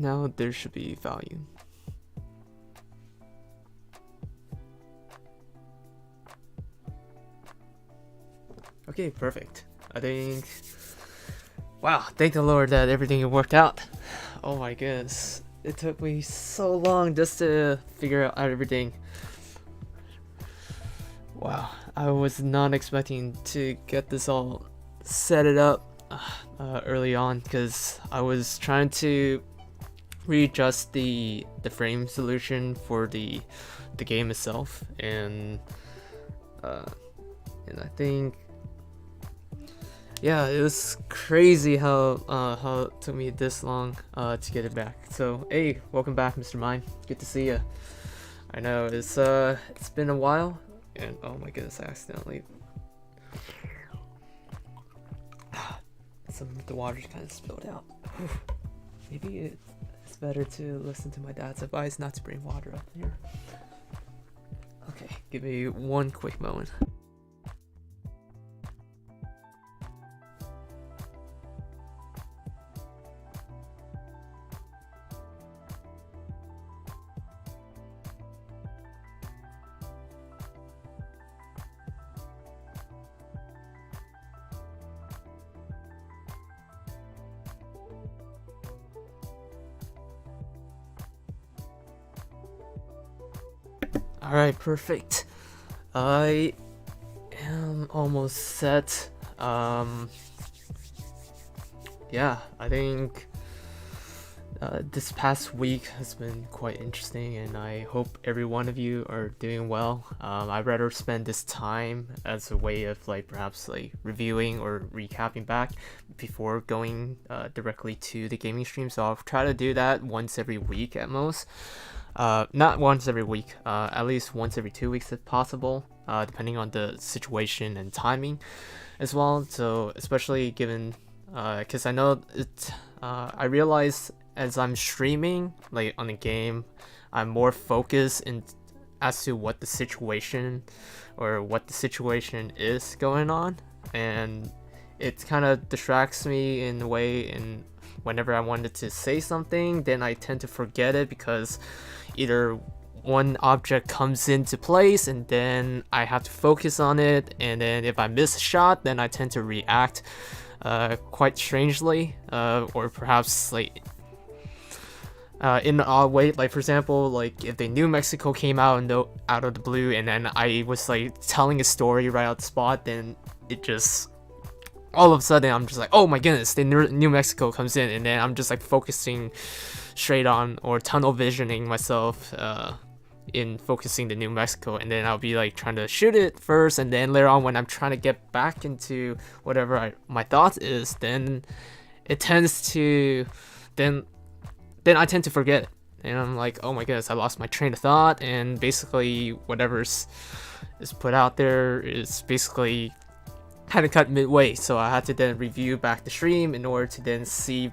now there should be value. Okay, perfect. I think, wow, thank the Lord that everything worked out. Oh my goodness, it took me so long just to figure out everything. Wow, I was not expecting to get this all set it up early on, because I was trying to readjust the frame solution for the game itself, and I think, yeah, it was crazy how it took me this long to get it back. So hey, welcome back, Mr.Mime. Good to see you. I know it's been a while, and oh my goodness, I accidentally some of the water's kind of spilled out. Maybe it's better to listen to my dad's advice not to bring water up here. Okay, give me one quick moment. Alright, perfect. I am almost set. Yeah, I think this past week has been quite interesting, and I hope every one of you are doing well. I'd rather spend this time as a way of perhaps reviewing or recapping back before going directly to the gaming stream. So I'll try to do that once every week at most. Not once every week, at least once every 2 weeks if possible, depending on the situation and timing as well. So especially given, because I know I realize as I'm streaming on a game, I'm more focused as to what the situation is going on, and it kind of distracts me in a way. And whenever I wanted to say something, then I tend to forget it, because either one object comes into place and then I have to focus on it, and then if I miss a shot, then I tend to react quite strangely, or perhaps in an odd way. For example, if the New Mexico came out of the blue, and then I was telling a story right out the spot, then it just all of a sudden I'm just oh my goodness, the New Mexico comes in, and then I'm just focusing straight on, or tunnel visioning myself in focusing the New Mexico, and then I'll be trying to shoot it first, and then later on when I'm trying to get back into whatever my thoughts is, then it tends to then I tend to forget it, and I'm oh my goodness, I lost my train of thought, and basically whatever's is put out there is basically kind of cut midway. So I had to then review back the stream in order to then see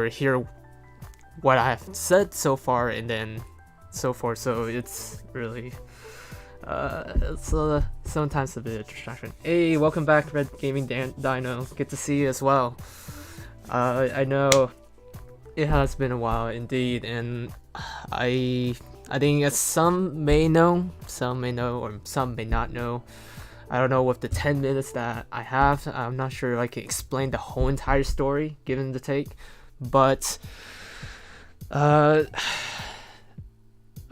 hear what I have said so far, and then so forth. So it's really it's sometimes a bit of distraction. Hey, welcome back, Red Gaming Dino. Good to see you as well. I know it has been a while indeed, and I think as some may know, or some may not know. I don't know, with the 10 minutes that I have, I'm not sure if I can explain the whole entire story given the take, but I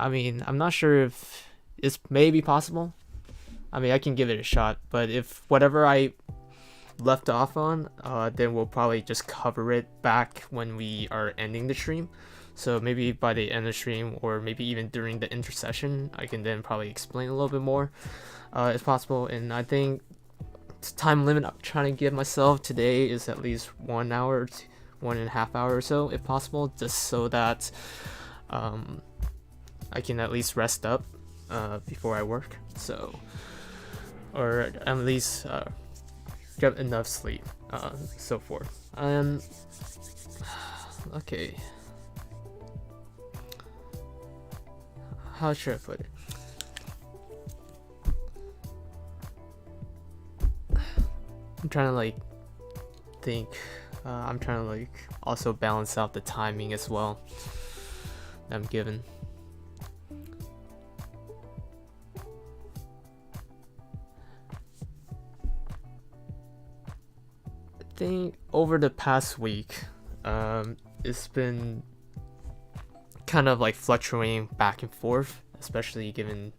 mean, I'm not sure if it's maybe possible. I mean, I can give it a shot, but if whatever I left off on, then we'll probably just cover it back when we are ending the stream. So maybe by the end of the stream, or maybe even during the intercession, I can then probably explain a little bit more if possible. And I think the time limit I'm trying to give myself today is at least 1 hour to 1.5 hours or so, if possible, just so that I can at least rest up before I work. So, or at least get enough sleep, so forth. Okay. How should I put it? I'm trying to think I'm trying to like also balance out the timing as well that I'm given. I think over the past week, it's been kind of like fluctuating back and forth, especially given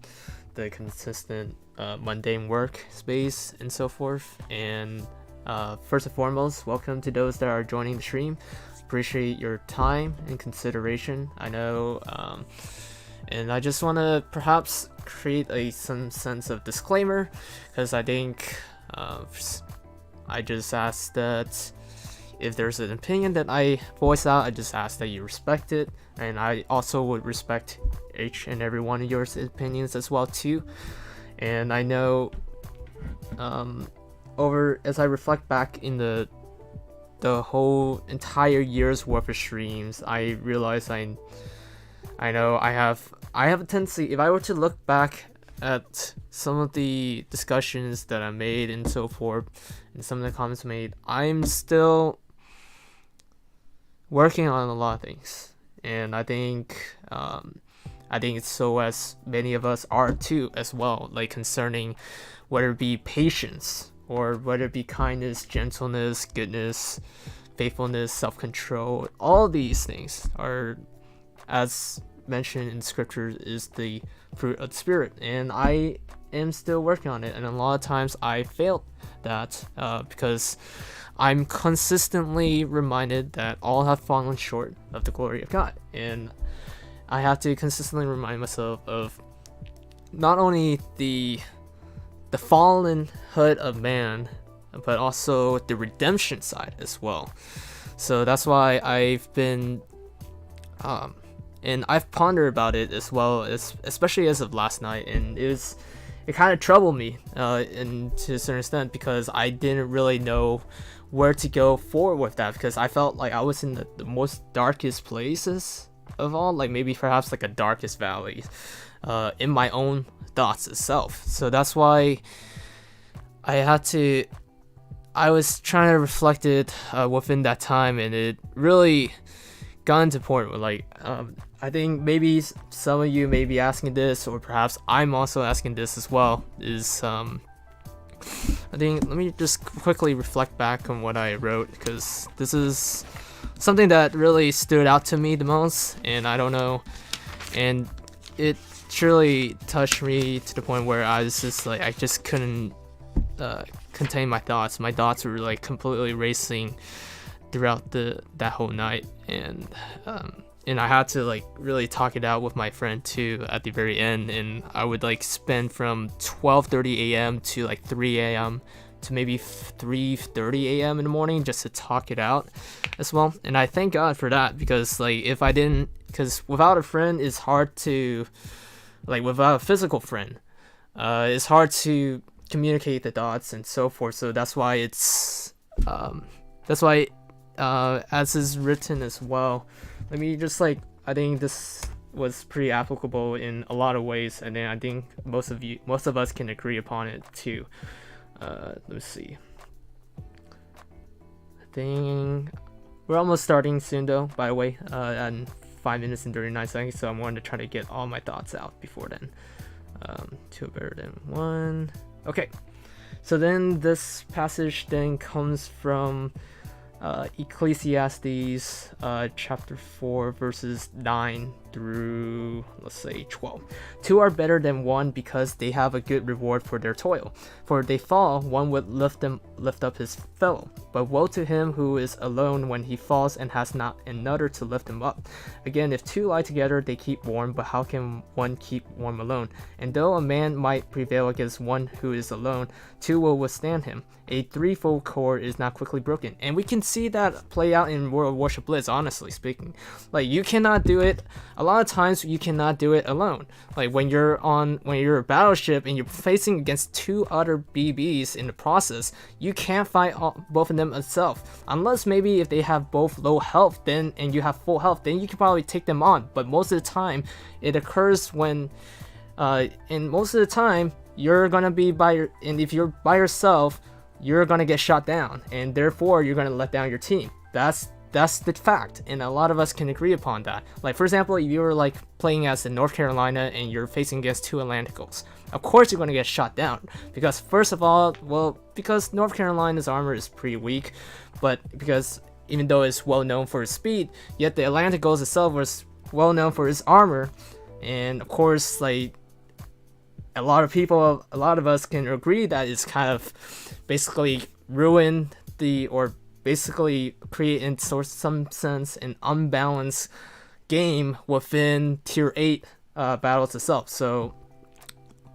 the consistent mundane work space and so forth. And first and foremost, welcome to those that are joining the stream. Appreciate your time and consideration. I know, and I just want to perhaps create some sense of disclaimer, because I think I just ask that if there's an opinion that I voice out, I just ask that you respect it, and I also would respect each and every one of your opinions as well too. And I know, as I reflect back in the whole entire year's worth of streams, I realize I know I have a tendency, if I were to look back at some of the discussions that I made and so forth, and some of the comments made, I'm still working on a lot of things, and I think it's so as many of us are too as well, like concerning whether it be patience or whether it be kindness, gentleness, goodness, faithfulness, self-control. All these things are, as mentioned in scripture, is the fruit of the spirit, and I am still working on it. And a lot of times I failed that because I'm consistently reminded that all have fallen short of the glory of God, and I have to consistently remind myself of not only the fallenhood of man, but also the redemption side as well. So that's why I've been and I've pondered about it as well, especially as of last night, and it kind of troubled me and to a certain extent, because I didn't really know where to go forward with that, because I felt like I was in the most darkest places of all, like maybe perhaps like a darkest valley in my own thoughts itself. So that's why I was trying to reflect it within that time, and it really got into point where, like, I think maybe some of you may be asking this, or perhaps I'm also asking this as well, is I think, let me just quickly reflect back on what I wrote, because this is something that really stood out to me the most, and I don't know, and it truly touched me to the point where I was just like, I just couldn't contain my thoughts. My thoughts were like completely racing throughout that whole night, and I had to like really talk it out with my friend too at the very end, and I would like spend from 12:30 a.m. to like 3 a.m. to maybe 3:30 a.m. in the morning just to talk it out as well. And I thank God for that, because like if I didn't, because without a friend it's hard to, like without a physical friend, it's hard to communicate the thoughts and so forth. So that's why as is written as well, let me just like, I think this was pretty applicable in a lot of ways, and then I think most of us can agree upon it too. Let's see, I think we're almost starting soon though, by the way, and 5 minutes and 39 seconds, so I'm going to try to get all my thoughts out before then. Two better than one. Okay, so then this passage then comes from Ecclesiastes chapter 4 verses 9 through, let's say, 12. Two are better than one because they have a good reward for their toil. For if they fall, one would lift up his fellow. But woe to him who is alone when he falls and has not another to lift him up. Again, if two lie together, they keep warm, but how can one keep warm alone? And though a man might prevail against one who is alone, two will withstand him. A threefold cord is not quickly broken. And we can see that play out in World of Warship Blitz, honestly speaking. Like, you cannot do it. A lot of times you cannot do it alone. Like when you're a battleship and you're facing against two other BBs in the process, you can't fight both of them itself. Unless maybe if they have both low health, then and you have full health, then you can probably take them on. But most of the time it occurs when and most of the time you're gonna be and if you're by yourself, you're gonna get shot down, and therefore you're gonna let down your team. That's the fact, and a lot of us can agree upon that. Like, for example, if you were like playing as in North Carolina and you're facing against 2 Atlanticals, of course you're gonna get shot down, because first of all, well, because North Carolina's armor is pretty weak, but because even though it's well known for its speed, yet the Atlanticals itself was well known for its armor, and of course, like, a lot of us can agree that it's kind of basically ruined or basically create in some sense an unbalanced game within tier 8 battles itself. So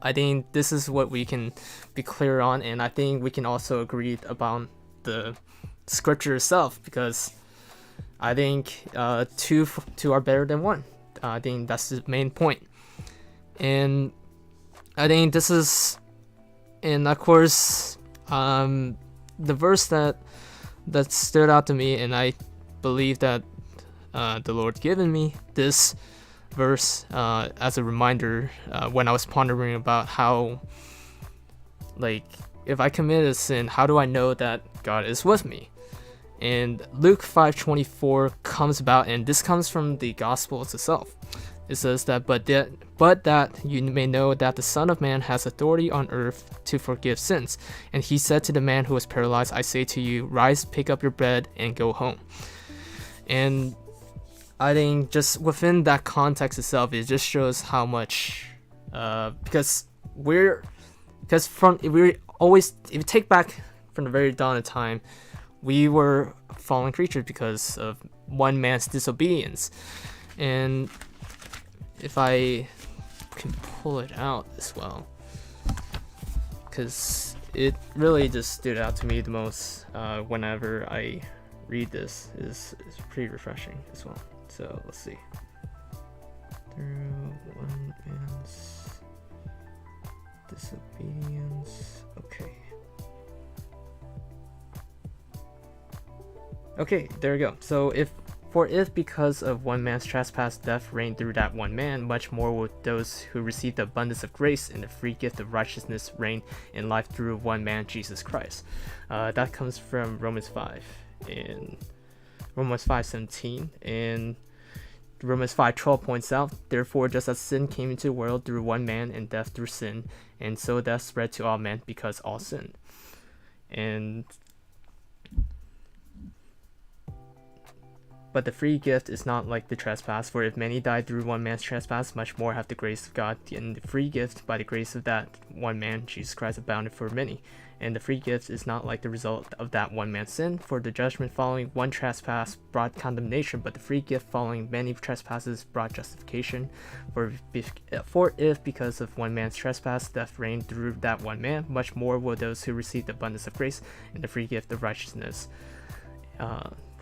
I think this is what we can be clear on, and I think we can also agree about the scripture itself, because I think two are better than 1. I think that's the main point. And I think this is, and of course, the verse that stood out to me, and I believe that the Lord given me this verse as a reminder when I was pondering about how, like, if I commit a sin, how do I know that God is with me? And Luke 5:24 comes about, and this comes from the Gospels itself. It says that, but that you may know that the Son of Man has authority on earth to forgive sins. And he said to the man who was paralyzed, I say to you, rise, pick up your bed, and go home. And I think just within that context itself, it just shows how much, if you take back from the very dawn of time, we were fallen creatures because of one man's disobedience. And if I can pull it out as well, because it really just stood out to me the most whenever I read this. Is pretty refreshing as well. So let's see. Through one man's disobedience. Okay, there we go. So if because of one man's trespass death reigned through that one man, much more will those who receive the abundance of grace and the free gift of righteousness reign in life through one man, Jesus Christ. That comes from Romans 5 and Romans 5:17, and Romans 5:12 points out, therefore just as sin came into the world through one man and death through sin, and so death spread to all men because all sinned. But the free gift is not like the trespass, for if many died through one man's trespass, much more have the grace of God and the free gift by the grace of that one man, Jesus Christ, abounded for many. And the free gift is not like the result of that one man's sin, for the judgment following one trespass brought condemnation, but the free gift following many trespasses brought justification. For if because of one man's trespass death reigned through that one man, much more will those who receive the abundance of grace and the free gift of righteousness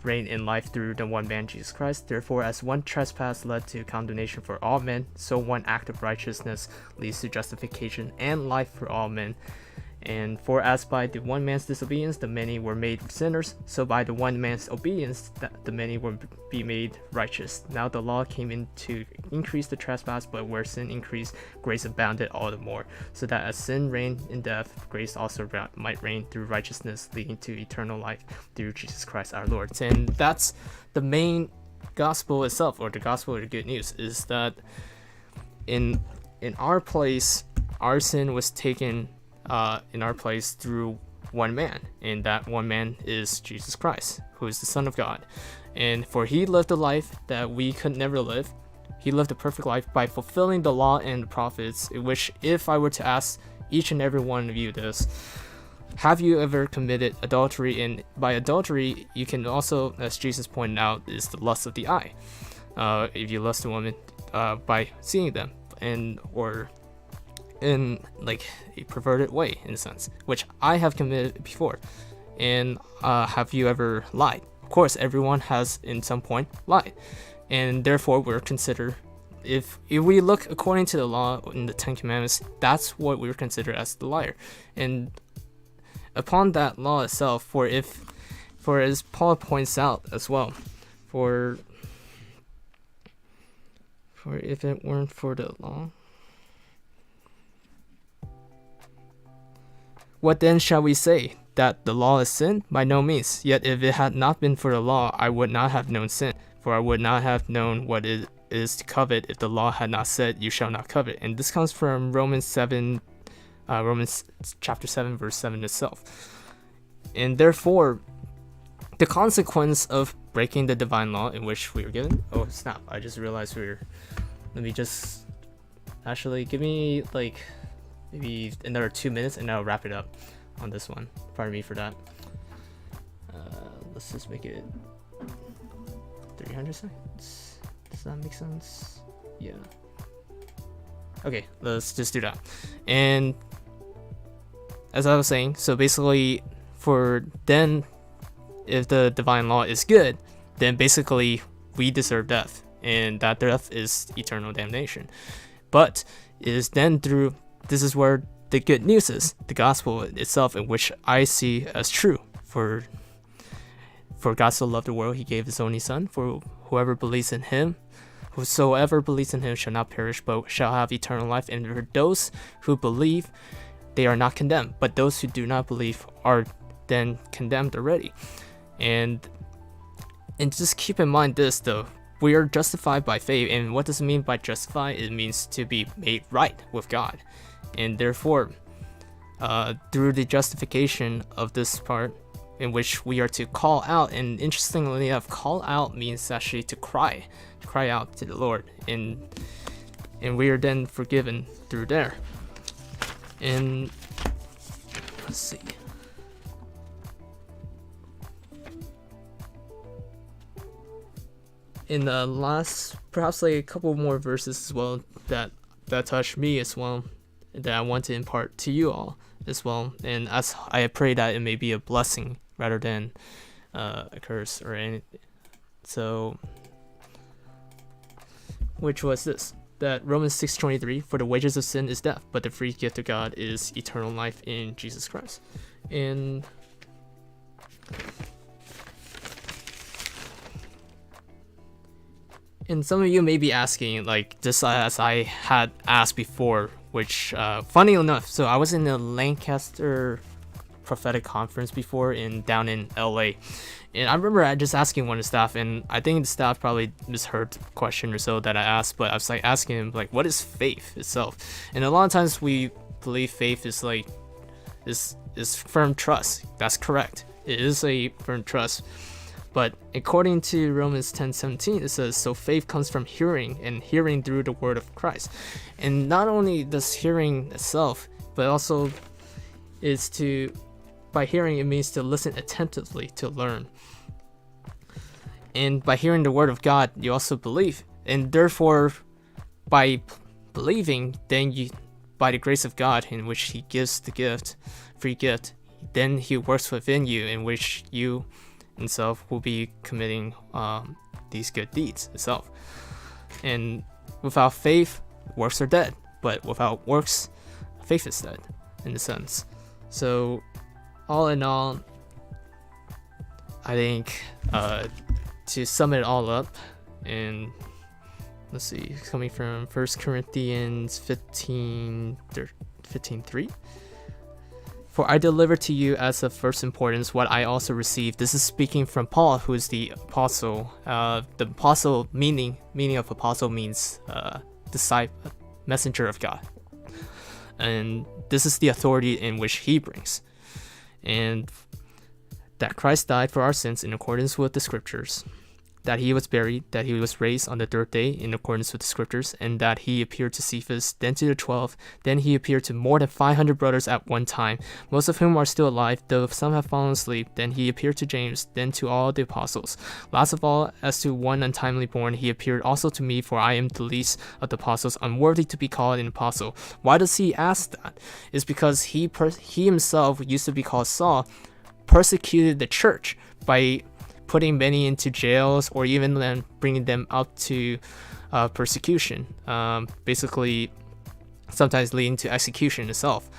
reign in life through the one man, Jesus Christ. Therefore, as one trespass led to condemnation for all men, so one act of righteousness leads to justification and life for all men. And for as by the one man's disobedience the many were made sinners, so by the one man's obedience the many will be made righteous. Now the law came in to increase the trespass, but where sin increased, grace abounded all the more, so that as sin reigned in death, grace also might reign through righteousness, leading to eternal life through Jesus Christ our Lord. And that's the main gospel itself, or the gospel of the good news, is that in our place, our sin was taken in our place through one man, and that one man is Jesus Christ, who is the Son of God. And for he lived a life that we could never live. He lived a perfect life by fulfilling the law and the prophets, which if I were to ask each and every one of you this, have you ever committed adultery? And by adultery, you can also, as Jesus pointed out, is the lust of the eye. If you lust a woman by seeing them, or in like a perverted way, in a sense, which I have committed before. And have you ever lied? Of course, everyone has in some point lied, and therefore we're considered, if we look according to the law in the 10 Commandments, that's what we're considered as the liar. And upon that law itself, for as Paul points out as well, for if it weren't for the law, what then shall we say? that the law is sin? By no means. Yet if it had not been for the law, I would not have known sin, for I would not have known what it is to covet if the law had not said, you shall not covet. And this comes from Romans chapter 7, verse 7 itself. And therefore, the consequence of breaking the divine law in which we were given... Oh, snap. I just realized let me just... Actually, give me, like, maybe another 2 minutes and I'll wrap it up on this one. Pardon me for that. Let's just make it 300 seconds. Does that make sense? Yeah. Okay, let's just do that. And as I was saying, so basically, if the divine law is good, then basically we deserve death, and that death is eternal damnation. But it is then through, this is where the good news is, the gospel itself, in which I see as true. For God so loved the world, he gave his only son, for whosoever believes in him shall not perish, but shall have eternal life. And for those who believe, they are not condemned, but those who do not believe are then condemned already. And just keep in mind this though, we are justified by faith. And what does it mean by justify? It means to be made right with God. And therefore, through the justification of this part, in which we are to call out, and interestingly enough, call out means actually to cry out to the Lord, and we are then forgiven through there. And let's see. In the last, perhaps like a couple more verses as well that touched me as well, that I want to impart to you all as well. And as I pray that it may be a blessing rather than a curse or anything. So, which was this, that Romans 6:23, for the wages of sin is death, but the free gift of God is eternal life in Jesus Christ. And some of you may be asking, like, just as I had asked before, which, funny enough, so I was in the Lancaster prophetic conference before down in LA, and I remember just asking one of the staff, and I think the staff probably misheard the question or so that I asked, but I was like asking him, like, what is faith itself? And a lot of times we believe faith is like is firm trust. That's correct, it is a firm trust. But according to Romans 10:17, it says, so faith comes from hearing, and hearing through the word of Christ. And not only does hearing itself, but also is to, by hearing, it means to listen attentively, to learn. And by hearing the word of God, you also believe. And therefore, by believing, then you, by the grace of God, in which he gives the gift, free gift, then he works within you, in which you himself will be committing these good deeds itself. And without faith, works are dead, but without works, faith is dead, in a sense. So all in all, I think to sum it all up, and let's see, coming from 1 Corinthians 15:3, for I delivered to you as of first importance what I also received. This is speaking from Paul, who is the apostle. The apostle meaning of apostle means disciple, messenger of God. And this is the authority in which he brings. And that Christ died for our sins in accordance with the scriptures, that he was buried, that he was raised on the third day in accordance with the scriptures, and that he appeared to Cephas, then to the 12, then he appeared to more than 500 brothers at one time, most of whom are still alive, though some have fallen asleep. Then he appeared to James, then to all the apostles. Last of all, as to one untimely born, he appeared also to me, for I am the least of the apostles, unworthy to be called an apostle. Why does he ask that? It's because he himself used to be called Saul, persecuted the church by putting many into jails, or even then bringing them up to persecution, basically sometimes leading to execution itself.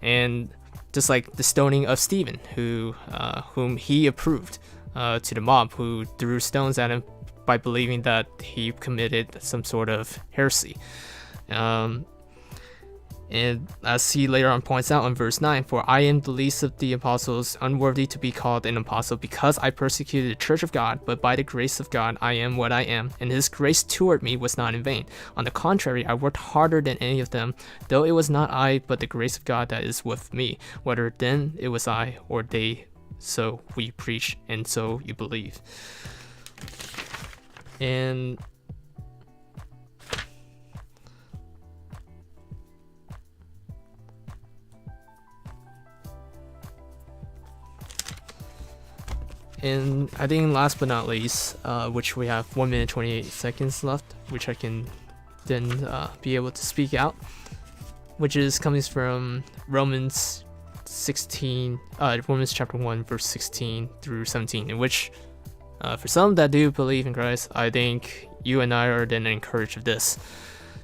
And just like the stoning of Stephen, whom he approved to the mob, who threw stones at him by believing that he committed some sort of heresy. And as he later on points out in verse 9, for I am the least of the apostles, unworthy to be called an apostle, because I persecuted the church of God, but by the grace of God I am what I am, and his grace toward me was not in vain. On the contrary, I worked harder than any of them, though it was not I, but the grace of God that is with me. Whether then it was I or they, so we preach, and so you believe. And I think last but not least, which we have 1 minute 28 seconds left, which I can then be able to speak out, which is coming from Romans 16, Romans chapter 1, verse 16 through 17, in which, for some that do believe in Christ, I think you and I are then encouraged of this,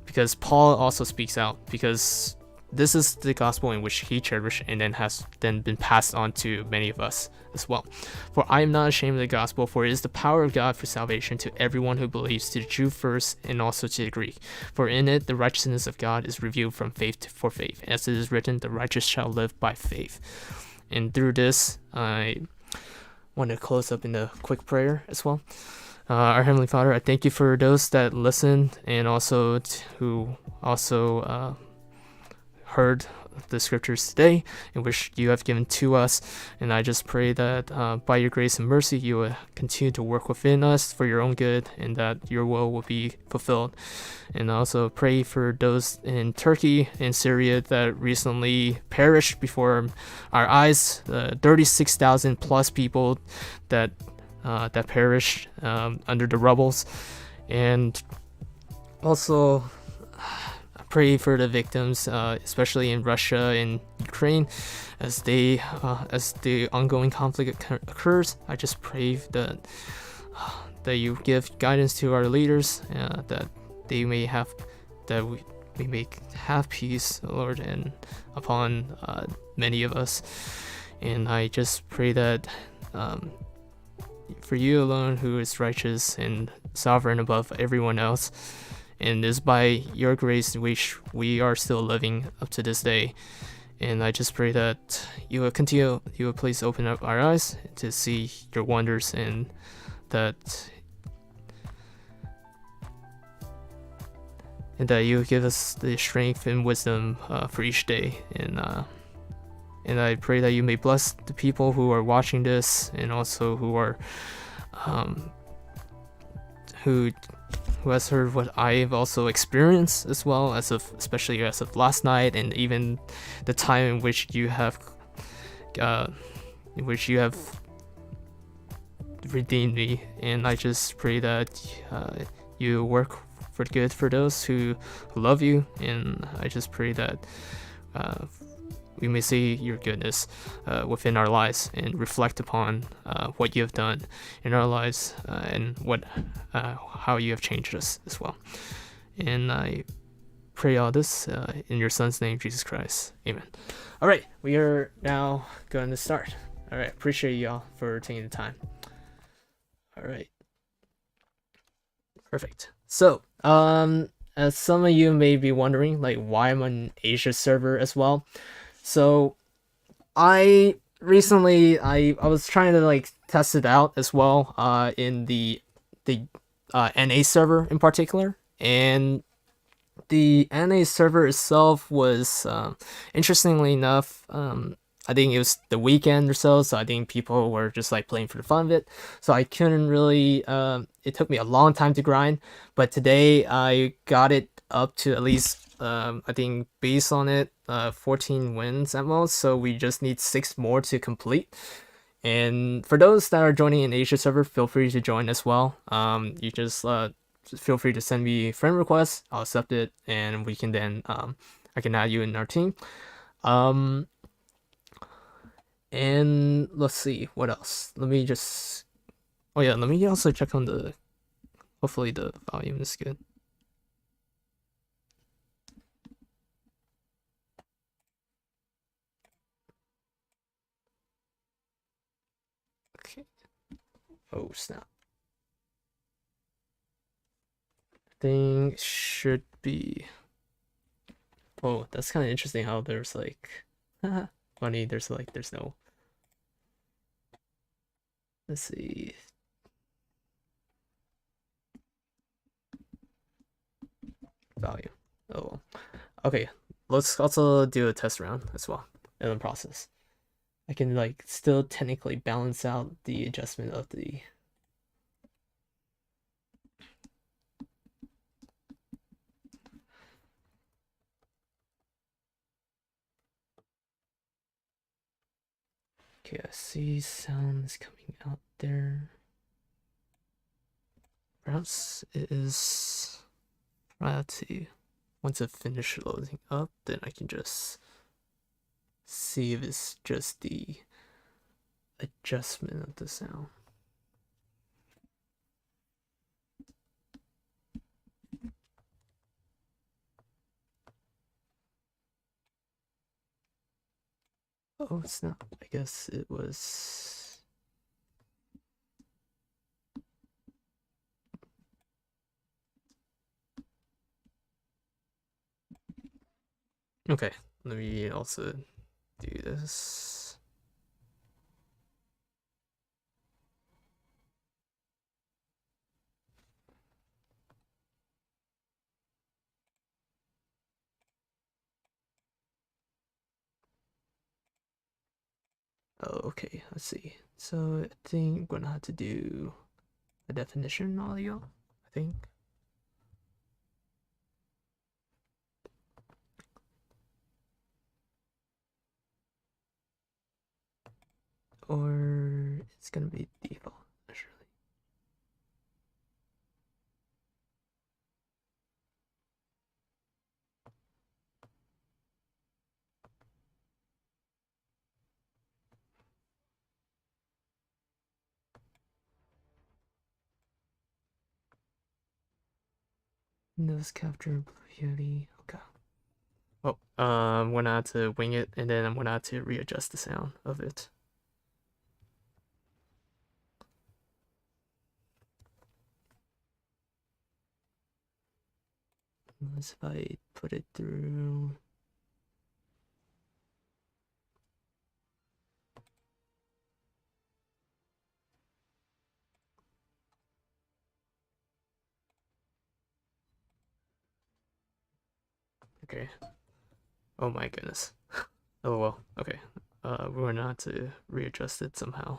because Paul also speaks out, because this is the gospel in which he cherished and then has then been passed on to many of us as well. For I am not ashamed of the gospel, for it is the power of God for salvation to everyone who believes, to the Jew first and also to the Greek. For in it the righteousness of God is revealed from faith for faith, as it is written, the righteous shall live by faith. And through this, I want to close up in a quick prayer as well. Our Heavenly Father, I thank you for those that listened and also who also heard the scriptures today, in which you have given to us, and I just pray that by your grace and mercy you will continue to work within us for your own good, and that your will be fulfilled. And I also pray for those in Turkey and Syria that recently perished before our eyes, 36,000 plus people that perished under the rubbles. And also pray for the victims, especially in Russia and Ukraine, as the ongoing conflict occurs. I just pray that you give guidance to our leaders, that they may have, that we may have peace, Lord, and upon many of us. And I just pray that for you alone, who is righteous and sovereign above everyone else, and it is by your grace in which we are still living up to this day. And I just pray that you will please open up our eyes to see your wonders, and that you give us the strength and wisdom for each day. And I pray that you may bless the people who are watching this, and also who are who has heard what I've also experienced as well, especially as of last night, and even the time in which you have redeemed me. And I just pray that you work for good for those who love you, and I just pray that we may see your goodness within our lives, and reflect upon what you have done in our lives, and how you have changed us as well. And I pray all this in your Son's name, Jesus Christ. Amen. All right, we are now going to start. All right, appreciate y'all for taking the time. All right, perfect. So, as some of you may be wondering, like, why I'm on an Asia server as well. So I recently I was trying to like test it out as well in the NA server in particular, and the NA server itself was interestingly enough, I think it was the weekend or so I think people were just like playing for the fun of it, so I couldn't really it took me a long time to grind, but today I got it up to at least I think based on it 14 wins at most, so we just need 6 more to complete. And for those that are joining an Asia server, feel free to join as well. You just feel free to send me friend requests, I'll accept it, and we can then I can add you in our team. And let's see what else. Let me also check on the, hopefully the volume is good. Okay. Oh snap. Thing should be Oh, that's kind of interesting how there's like, funny, there's no, let's see, value. Oh, okay. Let's also do a test round as well in the process. I can like still technically balance out the adjustment of the. Okay, I see sounds coming out there. Perhaps it is. Let's see. Once it finishes loading up, then I can just see if it's just the adjustment of the sound. Oh, it's not. I guess it was. Okay, let me also do this. Oh, okay, let's see. So I think I'm gonna have to do a definition audio, I think. Or it's gonna be default, actually. Nose capture, beauty. Okay. Oh, I'm gonna have to wing it, and then I'm gonna have to readjust the sound of it. Unless if I put it through. Okay. Oh my goodness. Oh well. Okay. We're gonna have to readjust it somehow,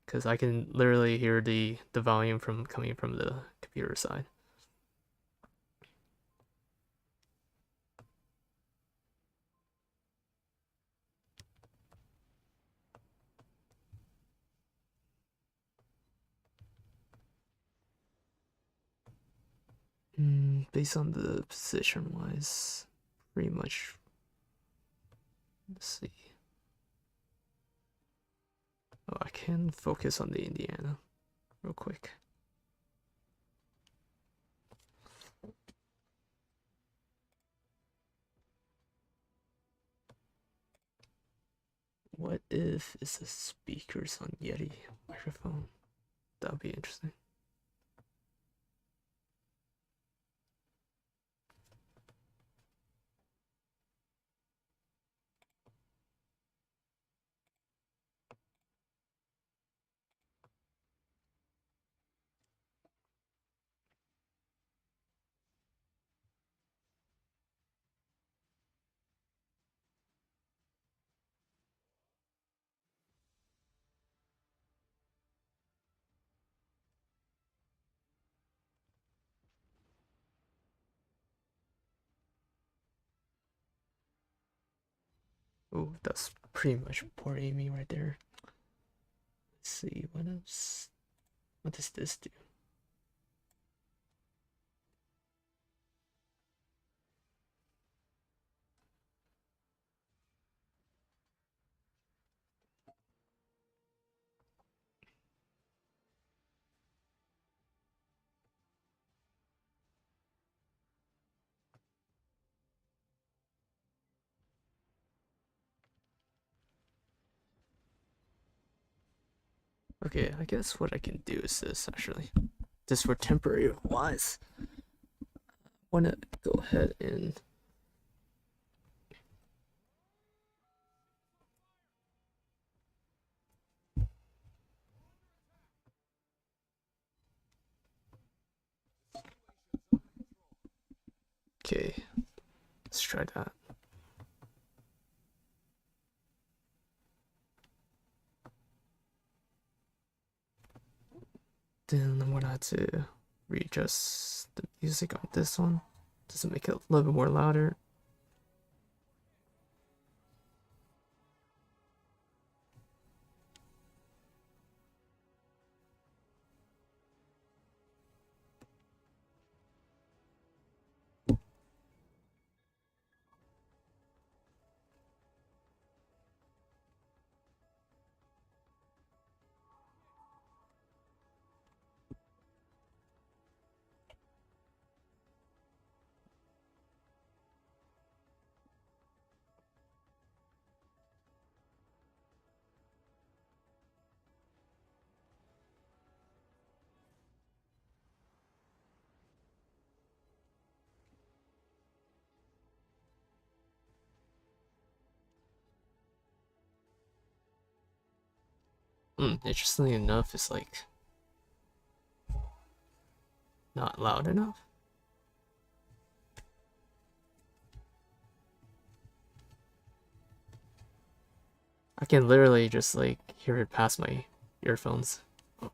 because I can literally hear the volume from coming from the computer side. Based on the position wise, pretty much. Let's see. Oh, I can focus on the Indiana real quick. What if it's the speakers on Yeti microphone? That would be interesting. Oh, that's pretty much poor Amy right there. Let's see, what else? What does this do? Okay, I guess what I can do is this actually. Just for temporary wise. I wanna go ahead and try that. Then I'm gonna have to readjust the music on this one. Does it make it a little bit more louder? Interestingly enough, it's like not loud enough. I can literally just like hear it past my earphones. Oh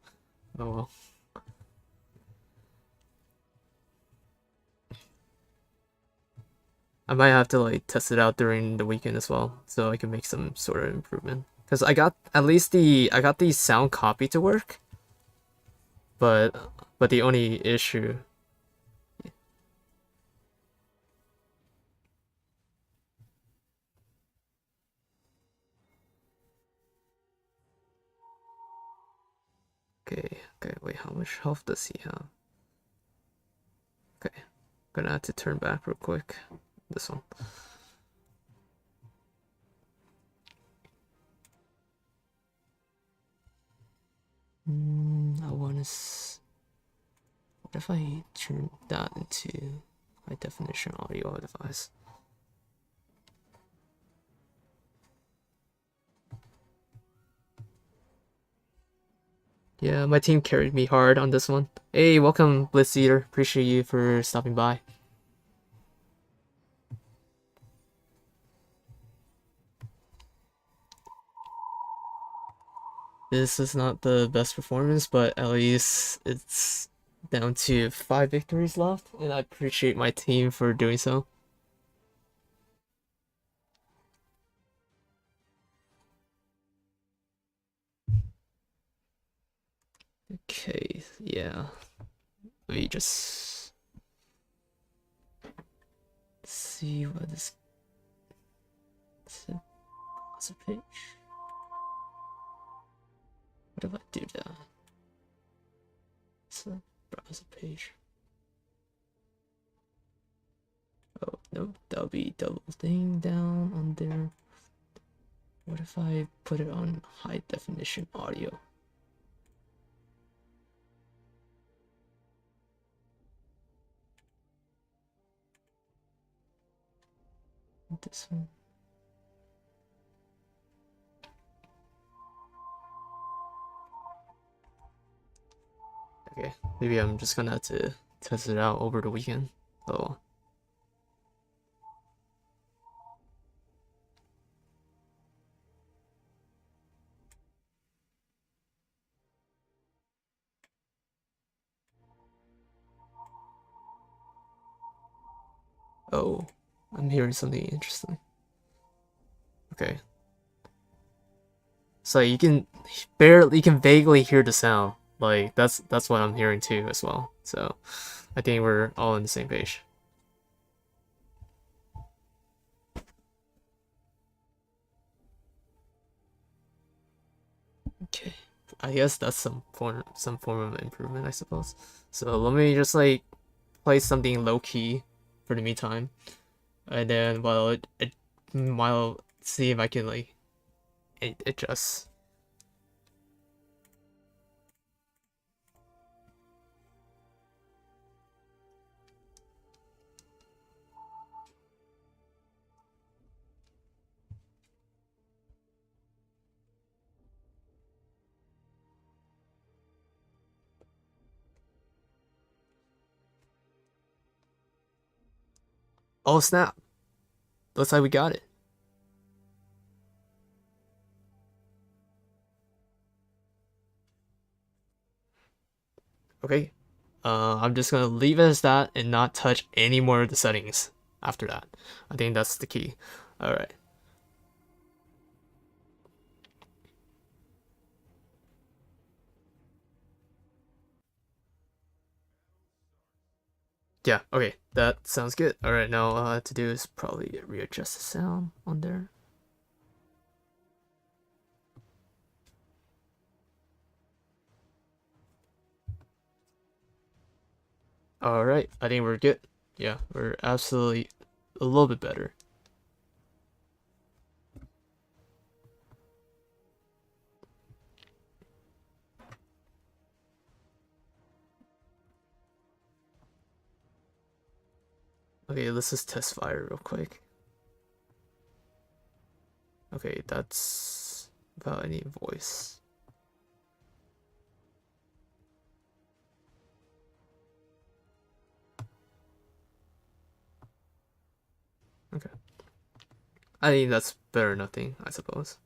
well. I might have to like test it out during the weekend as well, so I can make some sort of improvement. Cause I got at least I got the sound copy to work, but the only issue. Okay, wait, how much health does he have? Okay, gonna have to turn back real quick. This one. I want to. What if I turn that into high definition audio device? Yeah, my team carried me hard on this one. Hey, welcome, Blitz Eater. Appreciate you for stopping by. This is not the best performance, but at least it's down to 5 victories left, and I appreciate my team for doing so. Okay, yeah. Let me just see what this is a page. What if I do that? It's a browser page. Oh no, that'll be double thing down on there. What if I put it on high definition audio? This one. Okay, maybe I'm just gonna have to test it out over the weekend. Oh. Oh, I'm hearing something interesting. Okay. So you can vaguely hear the sound. Like that's what I'm hearing too as well. So I think we're all on the same page. Okay. I guess that's some form of improvement, I suppose. So let me just like play something low key for the meantime, and then while see if I can like adjust. Oh snap! looks like we got it. Okay, I'm just gonna leave it as that and not touch any more of the settings after that. I think that's the key. All right. Yeah, okay, that sounds good. All right, now all I have to do is probably readjust the sound on there. All right, I think we're good. Yeah, we're absolutely a little bit better. Okay, let's just test fire real quick. Okay, that's without any voice. Okay. I think that's better than nothing, I suppose.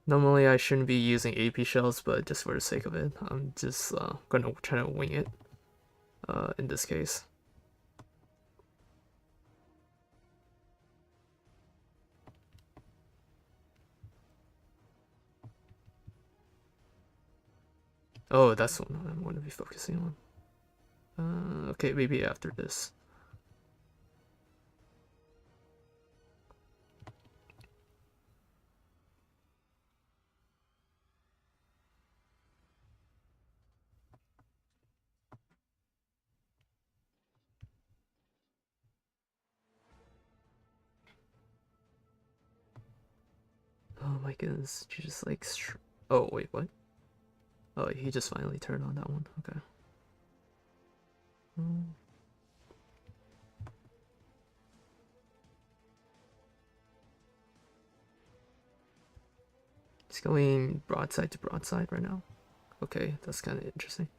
Normally I shouldn't be using AP shells, but just for the sake of it, I'm just gonna try to wing it in this case. Oh, that's what I'm going to be focusing on. Okay, maybe after this. Oh my goodness, you just like. Oh, wait, what? Oh, he just finally turned on that one. Okay. It's going broadside to broadside right now. Okay, that's kind of interesting.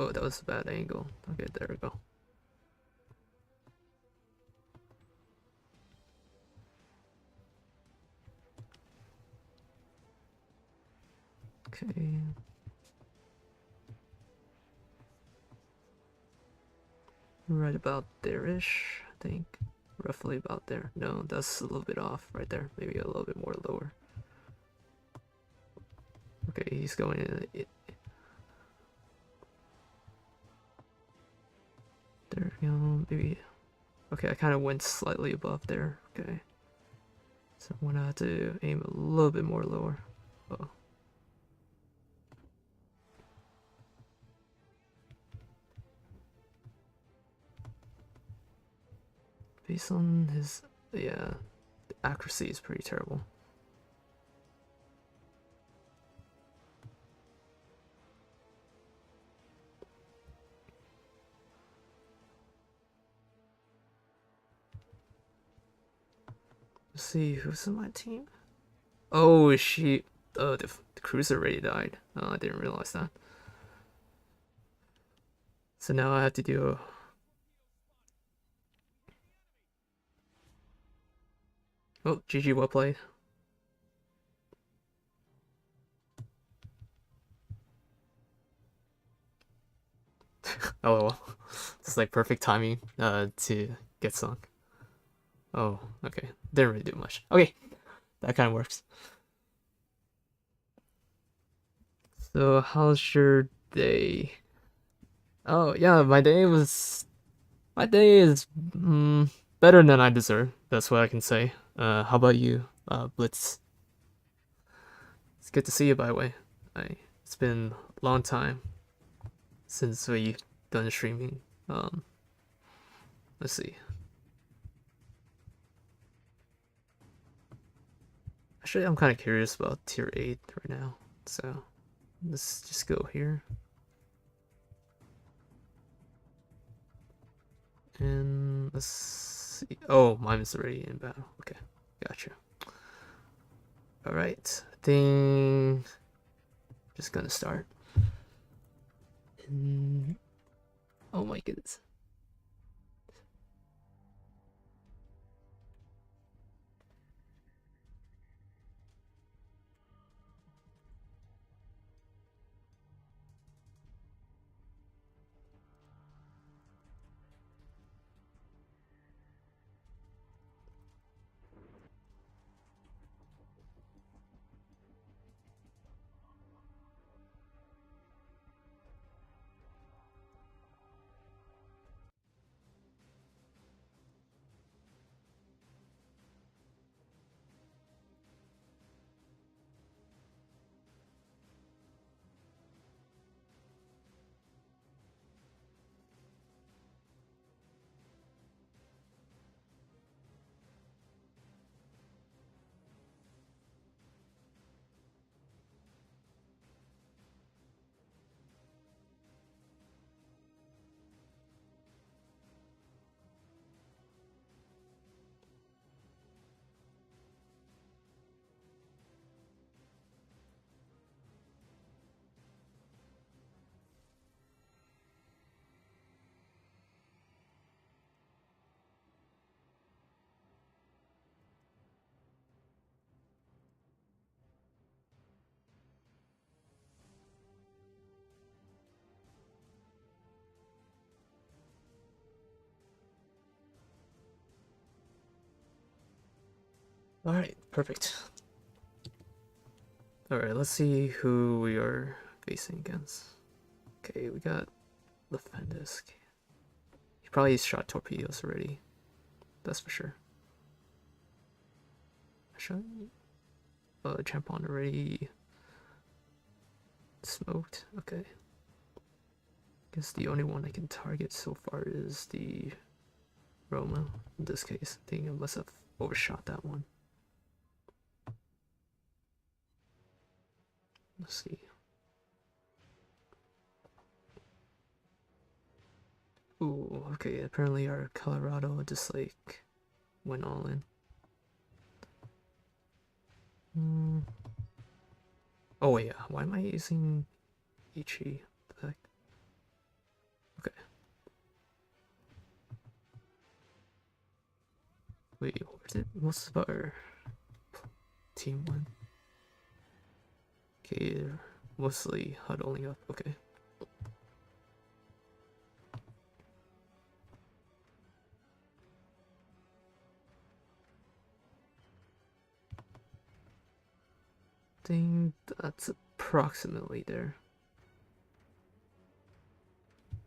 Oh, that was a bad angle. Okay, there we go. Okay. Right about there-ish, I think. Roughly about there. No, that's a little bit off right there. Maybe a little bit more lower. Okay, he's going in. There we go. Maybe. Okay, I kind of went slightly above there. Okay. So I'm gonna have to aim a little bit more lower. Oh. Based on his, yeah, the accuracy is pretty terrible. Let's see who's on my team. Oh, she. Oh, the cruiser already died. Oh, I didn't realize that. So now I have to do. Oh, GG, well played. Oh well, it's like perfect timing to get sunk. Oh, okay. Didn't really do much. Okay, that kind of works. So how's your day? Oh yeah, my day is better than I deserve. That's what I can say. How about you, Blitz? It's good to see you, by the way. It's been a long time since we done streaming. Let's see. Actually, I'm kind of curious about tier 8 right now. So let's just go here. And let's see. Oh, mine is already in battle. Okay, gotcha. All right, I think just gonna start. Oh my goodness. All right, perfect. All right, let's see who we are facing against. Okay, we got Lefendis. He probably shot torpedoes already. That's for sure. I shot Champon already smoked. Okay. Guess the only one I can target so far is the Roma. In this case, I think I must have overshot that one. Let's see. Ooh, okay, apparently our Colorado just like went all in. Oh yeah, why am I using Ichi? The heck? Okay. Wait, where did most of our team went? Okay, mostly huddling up. Okay. I think that's approximately there.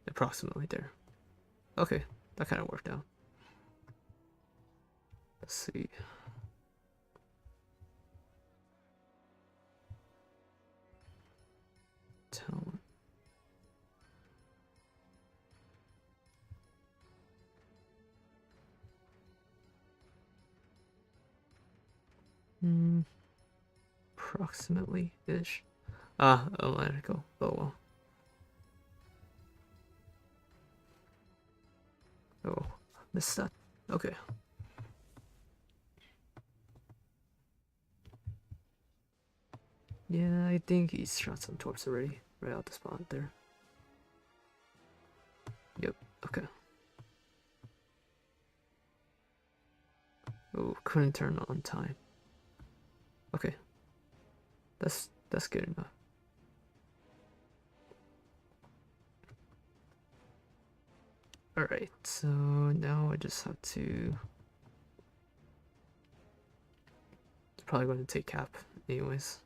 Approximately there. Okay, that kind of worked out. Let's see. Talent. Approximately ish. Ah, Atlantico. Oh well. Oh, missed that. Okay. Yeah, I think he's shot some torps already. Right out the spot there. Yep, okay. Oh, couldn't turn on time. Okay. That's good enough. Alright, so now I just have to... It's probably going to take cap anyways.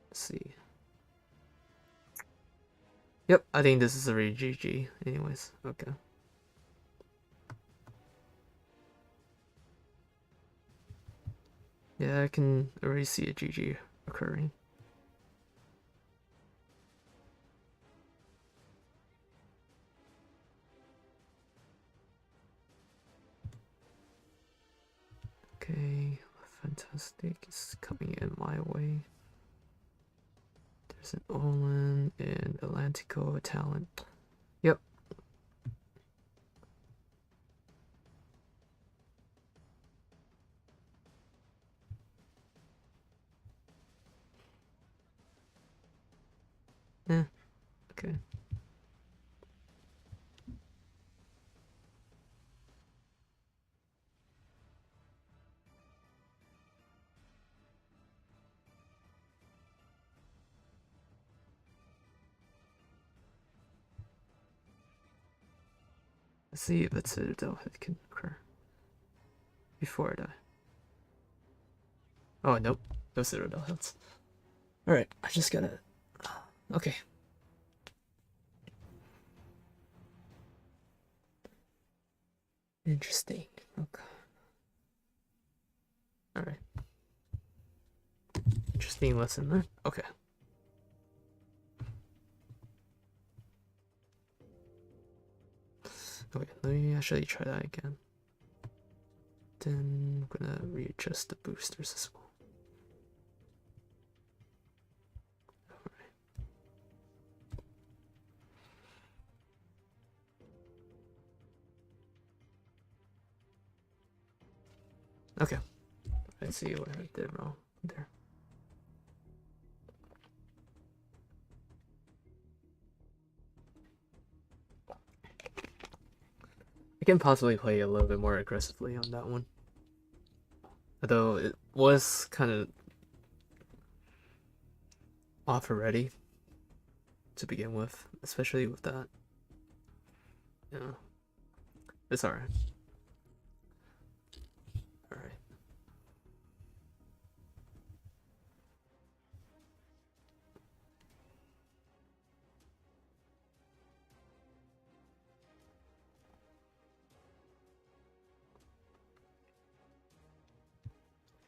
Let's see. Yep, I think this is already GG anyways. Okay. Yeah, I can already see a GG occurring. Okay, fantastic. It's coming in my way. There's an Olin and Atlantico talent. Yep. Yeah. Okay. Let's see if a citadel hit can occur before I die. Oh, nope. No citadel hits. Alright, I just gotta... Okay. Interesting. Okay. Alright. Interesting lesson there. Okay. Okay, let me actually try that again. Then I'm gonna readjust the boosters as well. Alright. Okay. Let's see what I did wrong there. I can possibly play a little bit more aggressively on that one. Although it was kind of off already to begin with, especially with that. Yeah. It's alright. Alright.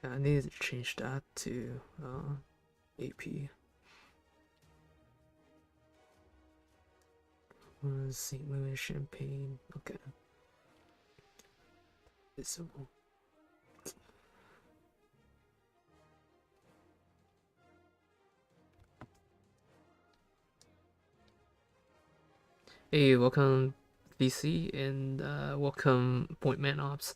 Yeah, I need to change that to AP. St. Louis, Champagne. Okay. Visible. Hey, welcome VC and welcome Point Man Ops.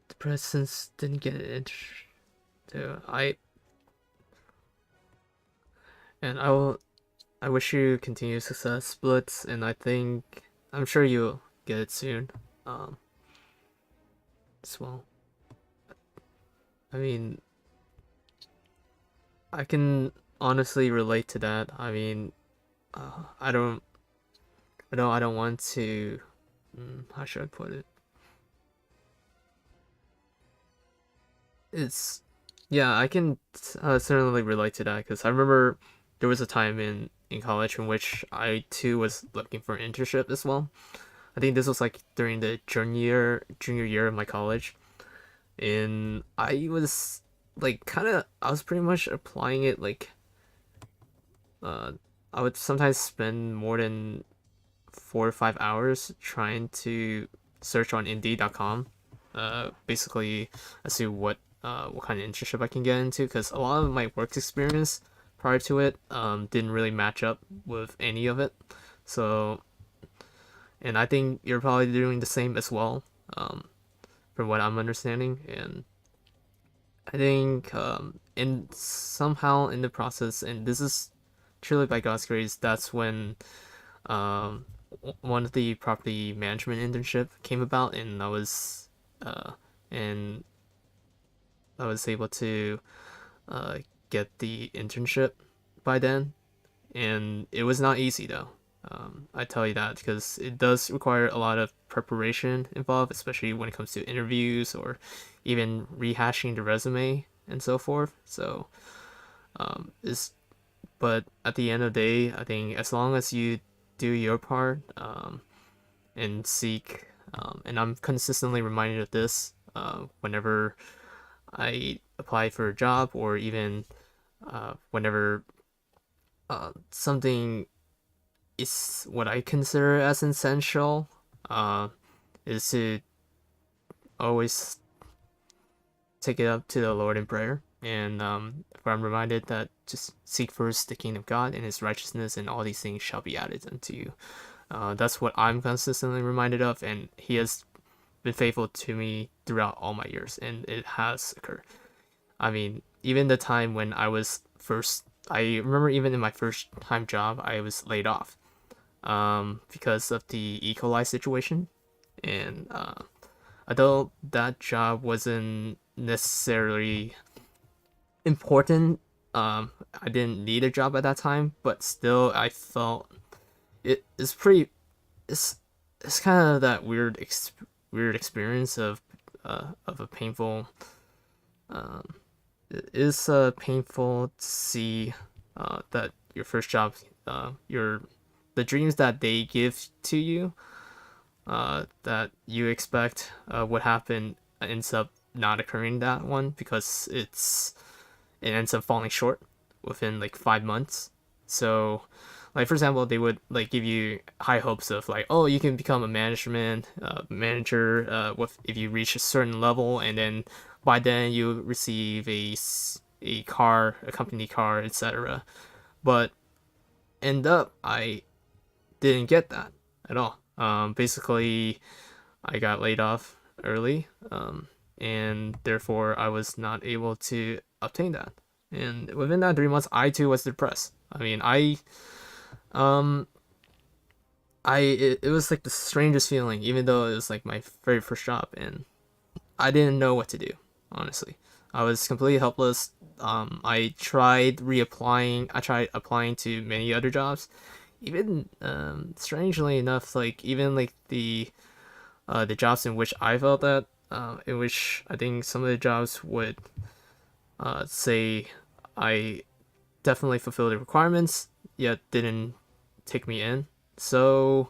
The presence didn't get it. I wish you continued success, Blitz, and I'm sure you'll get it soon. As well. I mean, I can honestly relate to that. I mean, I don't want to. How should I put it? It's yeah, I can certainly relate to that because I remember there was a time in college in which I too was looking for an internship as well. I think this was like during the junior year of my college, and I was like I was pretty much applying it like uh I would sometimes spend more than 4 or 5 hours trying to search on Indeed.com, basically as to what kind of internship I can get into because a lot of my work experience prior to it didn't really match up with any of it. So, and I think you're probably doing the same as well, from what I'm understanding. And I think in somehow in the process, and this is truly by God's grace, that's when um, one of the property management internship came about, and uh, and I was able to uh, get the internship by then, and it was not easy though. I tell you that because it does require a lot of preparation involved, especially when it comes to interviews or even rehashing the resume and so forth. So, is but at the end of the day, I think as long as you do your part and seek, and I'm consistently reminded of this whenever I apply for a job or even whenever something is what I consider as essential, uh, is to always take it up to the Lord in prayer. And for I'm reminded that just seek first the kingdom of God and His righteousness, and all these things shall be added unto you. That's what I'm consistently reminded of, and He has been faithful to me throughout all my years, and it has occurred. I mean, even the time when I was first I remember even in my first time job, I was laid off because of the E. coli situation. And although that job wasn't necessarily important, I didn't need a job at that time, but still, I felt it's pretty. It's it's kind of that weird experience of a painful. Um, it is painful to see that your first job, your the dreams that they give to you, that you expect would happen ends up not occurring that one because it ends up falling short within like 5 months. So, like for example, they would like give you high hopes of like, oh, you can become a management manager with if you reach a certain level, and then by then you receive a car, a company car, etc. But end up, I didn't get that at all. Basically, I got laid off early, and therefore I was not able to obtain that. And within that 3 months, I too was depressed. I mean, um, it was like the strangest feeling, even though it was like my very first job, and I didn't know what to do. Honestly, I was completely helpless. I tried reapplying. I tried applying to many other jobs. Even strangely enough, like even like the jobs in which I felt that in which I think some of the jobs would say I definitely fulfill the requirements, yet didn't take me in. So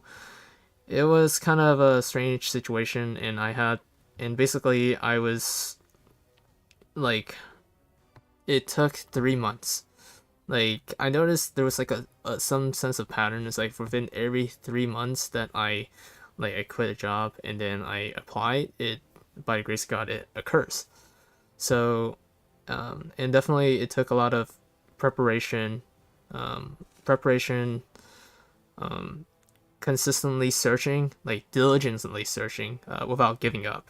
it was kind of a strange situation, and basically I was like, it took 3 months. Like I noticed there was like a some sense of pattern. It's like within every 3 months that I quit a job and then I applied it, by the grace of God it occurs. So and definitely it took a lot of preparation, preparation, um, consistently searching, like diligently searching, without giving up.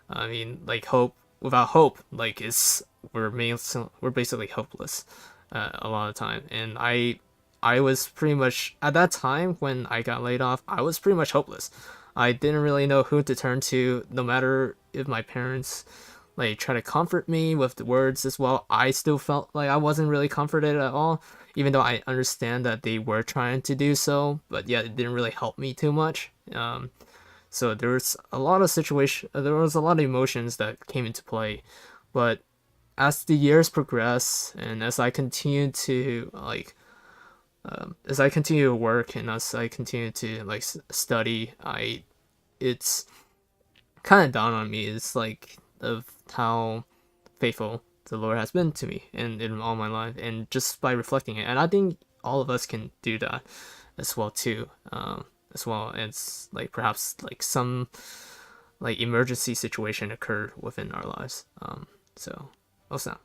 I mean, like hope without hope, like is we're basically hopeless a lot of time. And I was pretty much at that time when I got laid off. I was pretty much hopeless. I didn't really know who to turn to. No matter if my parents like try to comfort me with the words as well, I still felt like I wasn't really comforted at all. Even though I understand that they were trying to do so, but yeah, it didn't really help me too much. So there was a lot of there was a lot of emotions that came into play, but as the years progress and as I continue to as I continue to work and as I continue to like study, it's kind of dawned on me it's like of how faithful the Lord has been to me and in all my life, and just by reflecting it, and I think all of us can do that as well too. As well as like perhaps like some like emergency situation occurred within our lives. So what's that?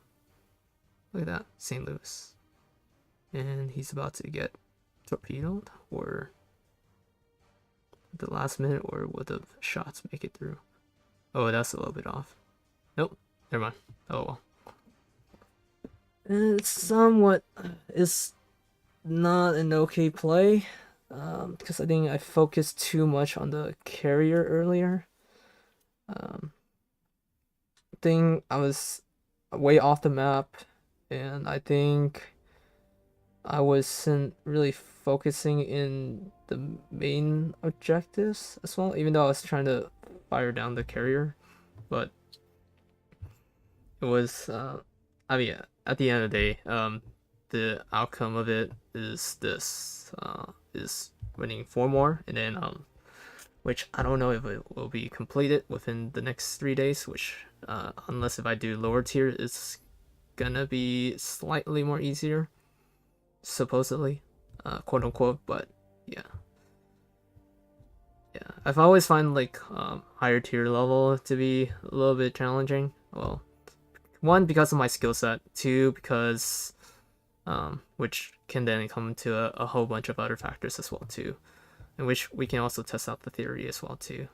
Look at that, St. Louis, and he's about to get torpedoed, or at the last minute, or would the shots make it through? Oh, that's a little bit off. Nope, never mind. Oh well. And it's somewhat is not an okay play, because I think I focused too much on the carrier earlier. I think I was way off the map, and I think I wasn't really focusing in the main objectives as well, even though I was trying to fire down the carrier. But it was, I mean, at the end of the day, the outcome of it is this, is winning 4 more, and then, which I don't know if it will be completed within the next 3 days, which, unless if I do lower tier, it's gonna be slightly more easier, supposedly, quote unquote, but yeah. Yeah, I've always find like higher tier level to be a little bit challenging. Well, one because of my skill set, two because which can then come to a whole bunch of other factors as well too, in which we can also test out the theory as well too.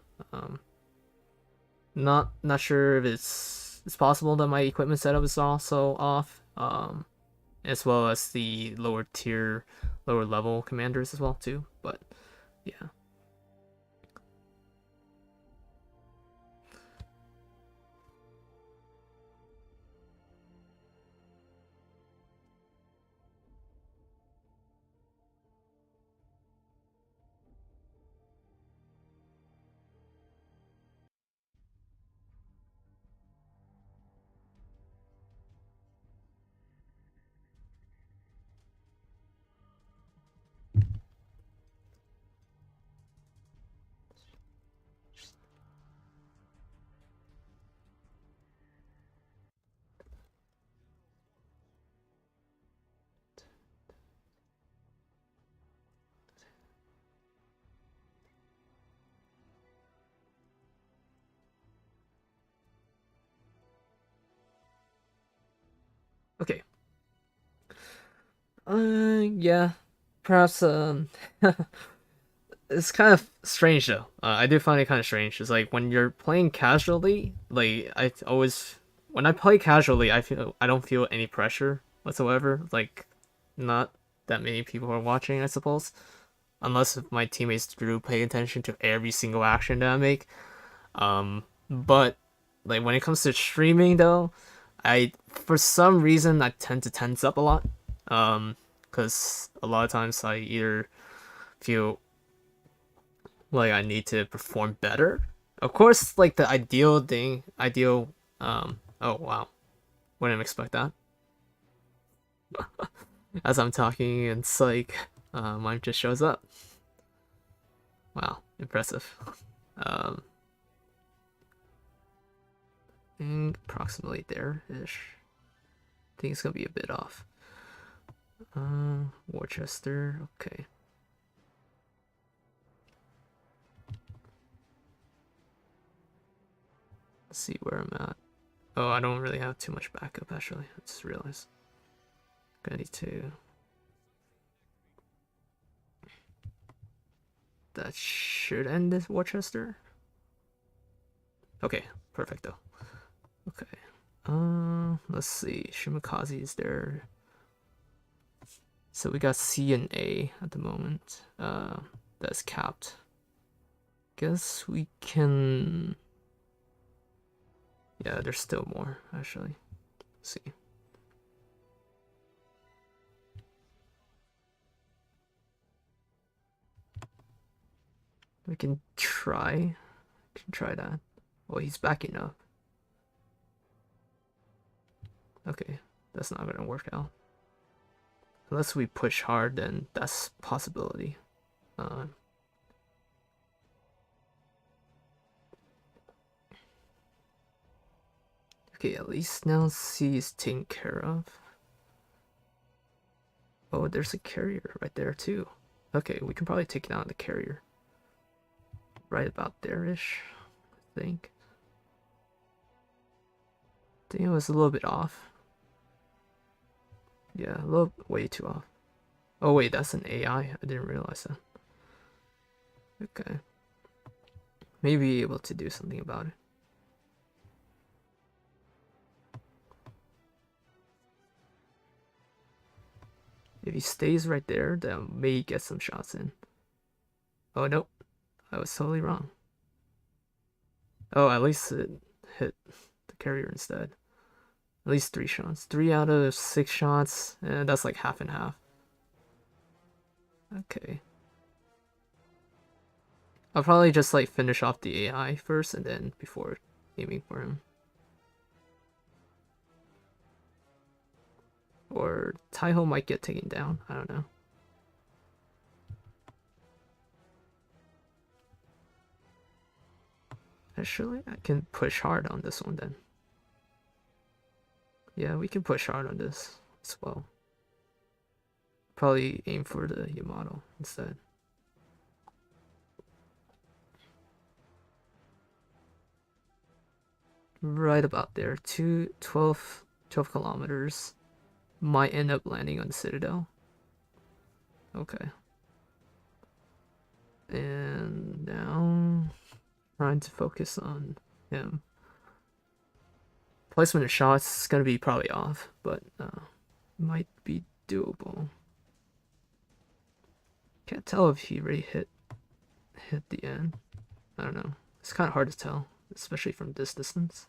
Not sure if it's possible that my equipment setup is also off. as well as the lower level commanders as well too. But yeah. Okay. Yeah. Perhaps it's kind of strange though. I do find it kind of strange. It's like when you're playing casually, like I always when I play casually, I don't feel any pressure whatsoever. Like not that many people are watching, I suppose, unless if my teammates do pay attention to every single action that I make. But like when it comes to streaming though, I for some reason I tend to tense up a lot. Because a lot of times I either feel like I need to perform better. Of course, like the ideal. Oh wow, wouldn't expect that. As I'm talking, and it's like, mine just shows up. Wow, impressive. Um, I think approximately there-ish. I think it's gonna be a bit off. Worcester, okay. Let's see where I'm at. Oh, I don't really have too much backup actually. I just realized. Gonna need to. That should end this Worcester. Okay, perfecto. Okay. Let's see. Shimakaze is there. So we got C and A at the moment. That's capped. Guess we can. Yeah, there's still more actually. Let's see. We can try. That. Well, he's backing up. Okay, that's not gonna work out. Unless we push hard, then that's a possibility. Okay, at least now C is taken care of. Oh, there's a carrier right there too. Okay, we can probably take down the carrier. Right about there-ish, I think. I think it was a little bit off. Yeah, a little way too off. Oh wait, that's an AI. I didn't realize that. Okay. Maybe able to do something about it. If he stays right there, then may get some shots in. Oh nope, I was totally wrong. Oh, at least it hit the carrier instead. At least 3 shots. 3 out of 6 shots, and that's like half and half. Okay. I'll probably just like finish off the AI first and then before aiming for him. Or Taiho might get taken down, I don't know. Actually, I can push hard on this one then. Yeah, we can push hard on this as well. Probably aim for the Yamato instead. Right about there. 12 kilometers. Might end up landing on the Citadel. Okay. And now trying to focus on him. Placement of shots is gonna be probably off, but might be doable. Can't tell if he already hit the end. I don't know. It's kind of hard to tell, especially from this distance.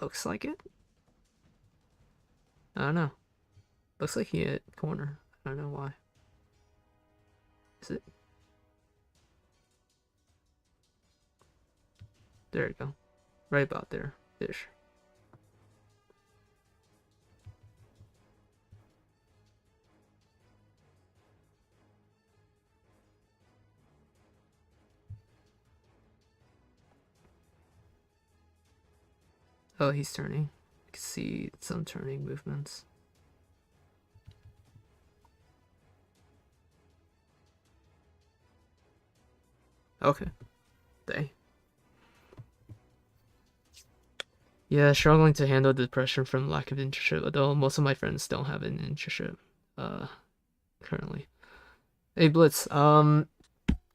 Looks like it. I don't know. Looks like he hit corner. I don't know why. Is it? There you go. Right about there. Ish. Oh, he's turning. You can see some turning movements. Okay. They. Yeah, struggling to handle depression from lack of internship, although most of my friends don't have an internship currently. Hey Blitz, I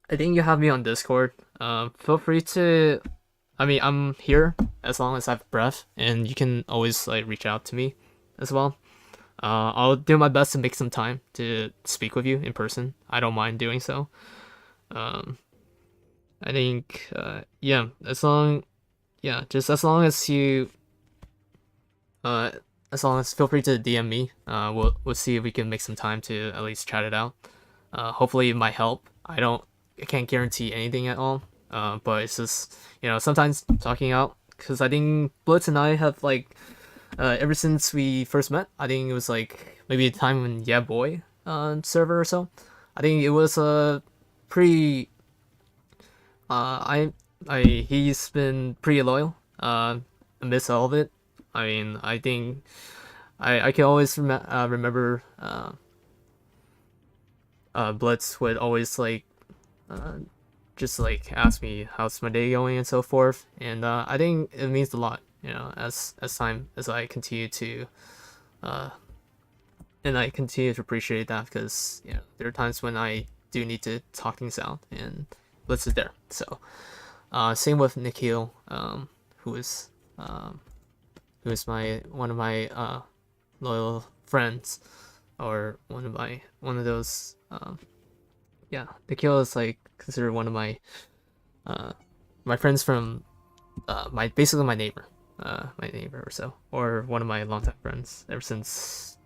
think you have me on Discord. Feel free to, I mean, I'm here as long as I have breath, and you can always like reach out to me as well. I'll do my best to make some time to speak with you in person. I don't mind doing so. I think, yeah, just as long as you, as long as feel free to DM me. We'll see if we can make some time to at least chat it out. Hopefully it might help. I can't guarantee anything at all. But it's just, sometimes talking out, because I think Blitz and I have like, ever since we first met, I think it was like maybe a time when Yeah Boy server or so. I think it was a pretty. He's been pretty loyal. Amidst all of it. I mean, I think I can always remember. Blitz would always like, just like ask me how's my day going and so forth, and I think it means a lot. As time as I continue to, and I continue to appreciate that, because there are times when I do need to talk things out, and Blitz is there. So, same with Nikhil, who is one of my loyal friends, or one of those. Yeah, Nikhil is like considered one of my friends from basically my neighbor or so, or one of my longtime friends ever since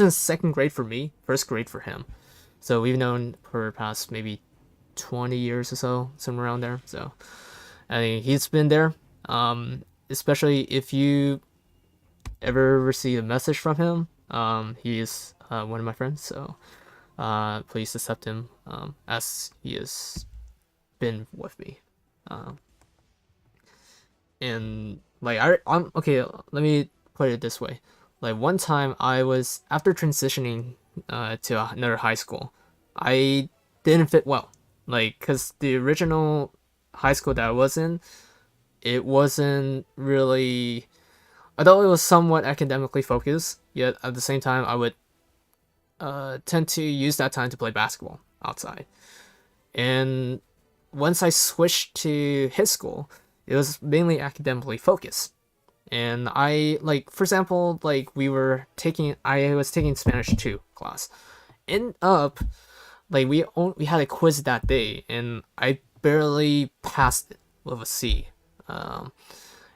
second grade for me, first grade for him. So we've known for the past maybe 20 years or so, somewhere around there. So I mean, he's been there. Especially if you ever receive a message from him, he is one of my friends. So please accept him, as he has been with me. And like I'm okay. Let me put it this way. Like one time, I was after transitioning to another high school, I didn't fit well. Like, cause the original high school that I was in, it wasn't really. Although it was somewhat academically focused, yet at the same time, I would tend to use that time to play basketball outside. And once I switched to his school, it was mainly academically focused. And I, like, for example, like I was taking Spanish 2 class. End up, like, we had a quiz that day, and I barely passed it with a C.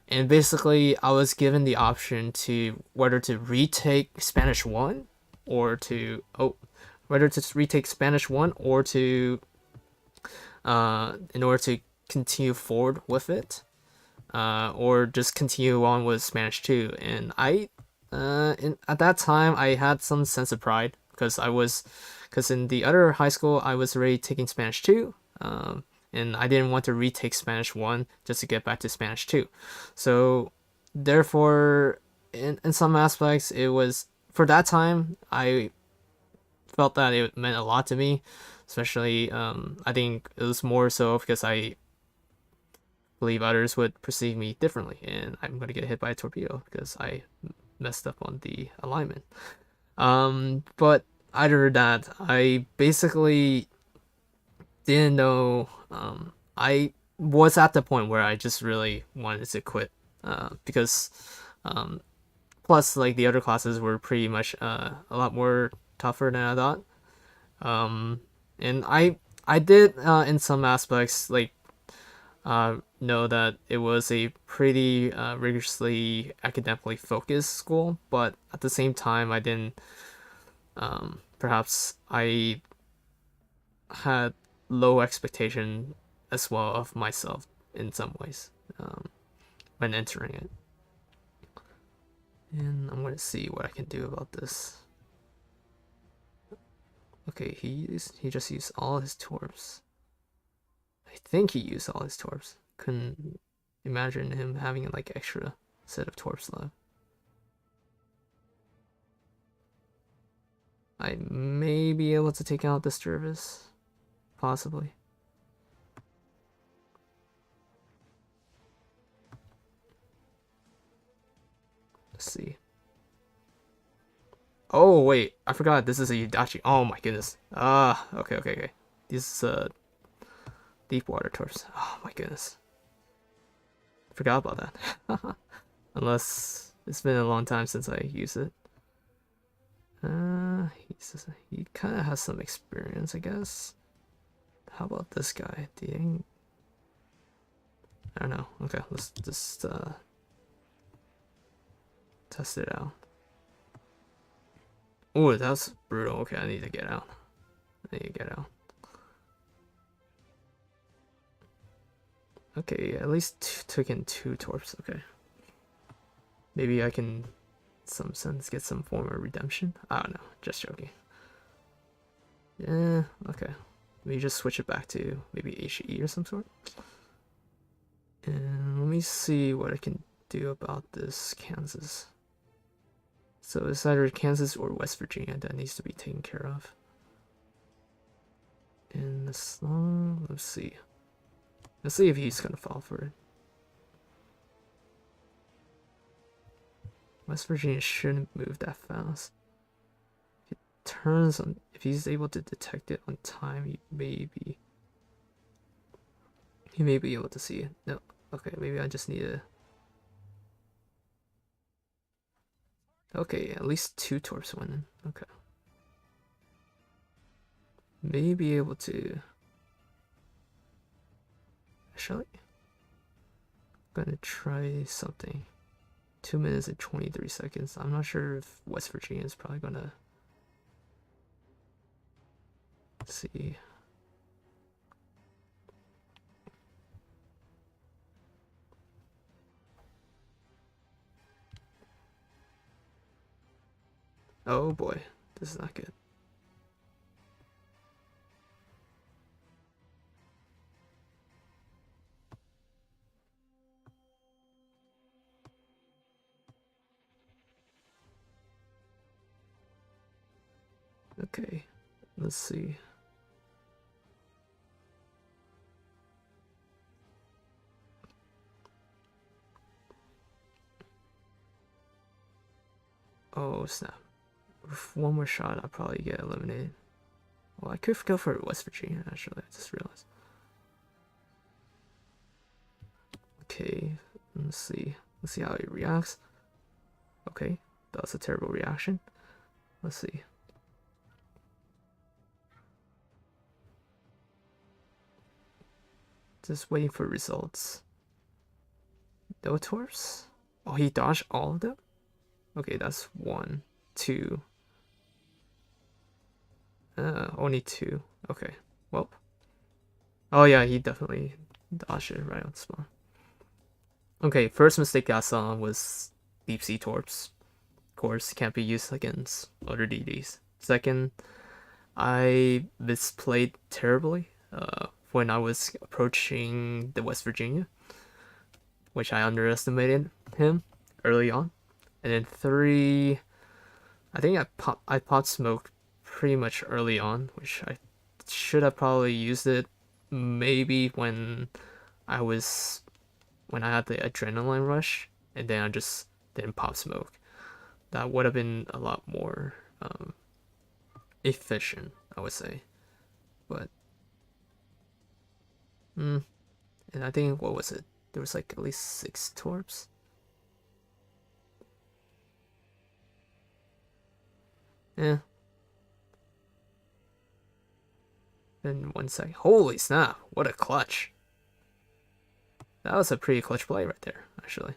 And basically, I was given the option to whether to retake Spanish 1 or to retake Spanish 1 or to in order to continue forward with it, or just continue on with Spanish 2. And at that time I had some sense of pride, because in the other high school I was already taking Spanish 2, and I didn't want to retake Spanish 1 just to get back to Spanish 2. So therefore, in some aspects, it was, for that time, I felt that it meant a lot to me. Especially, I think it was more so because I believe others would perceive me differently, and I'm going to get hit by a torpedo because I messed up on the alignment. But either that, I basically didn't know. I was at the point where I just really wanted to quit, because um, plus like the other classes were pretty much a lot more tougher than I thought. And I did in some aspects like know that it was a pretty rigorously academically focused school, but at the same time, I didn't. Perhaps I had low expectation as well of myself in some ways when entering it. And I'm gonna see what I can do about this. Okay, he just used all his torps. I think he used all his torps. Couldn't imagine him having like extra set of torps left. I may be able to take out this Jervis. Possibly. Let's see. Oh, wait. I forgot this is a Yudachi. Oh my goodness. Okay. These deep water torps. Oh my goodness. Forgot about that. Unless it's been a long time since I used it. He kind of has some experience, I guess. How about this guy? Dang. I don't know. Okay, let's just test it out. Oh, that was brutal. Okay, I need to get out. Okay, at least took in 2 torps. Okay. Maybe I can, in some sense, get some form of redemption. I don't know. Just joking. Yeah, okay. Let me just switch it back to maybe HE or some sort. And let me see what I can do about this Kansas. So it's either Kansas or West Virginia that needs to be taken care of. And this long, let's see. Let's see if he's gonna fall for it. West Virginia shouldn't move that fast. If it turns on, if he's able to detect it on time, he may be able to see it. No, okay, maybe I just need to. Okay, at least 2 torps winning. Okay. May be able to. Actually, I'm gonna try something. 2 minutes and 23 seconds. I'm not sure if West Virginia is probably gonna. Let's see. Oh boy, this is not good. Okay, let's see. Oh snap. With one more shot, I'll probably get eliminated. Well, I could go for West Virginia, actually. I just realized. Okay, let's see. Let's see how he reacts. Okay, that was a terrible reaction. Let's see. Just waiting for results. No torps? Oh, he dodged all of them? Okay, that's 1, 2. Only 2. Okay, well. Oh yeah, he definitely dodged it right on the spot. Okay, first mistake I saw was deep sea torps. Of course, can't be used against other DDs. Second, I misplayed terribly when I was approaching the West Virginia, which I underestimated him early on. And then 3, I think I popped smoke pretty much early on, which I should have probably used it maybe when I had the adrenaline rush, and then I just didn't pop smoke. That would have been a lot more efficient, I would say. But And I think, what was it? There was like at least 6 torps. Yeah. Then 1 sec. Holy snap! What a clutch! That was a pretty clutch play right there, actually.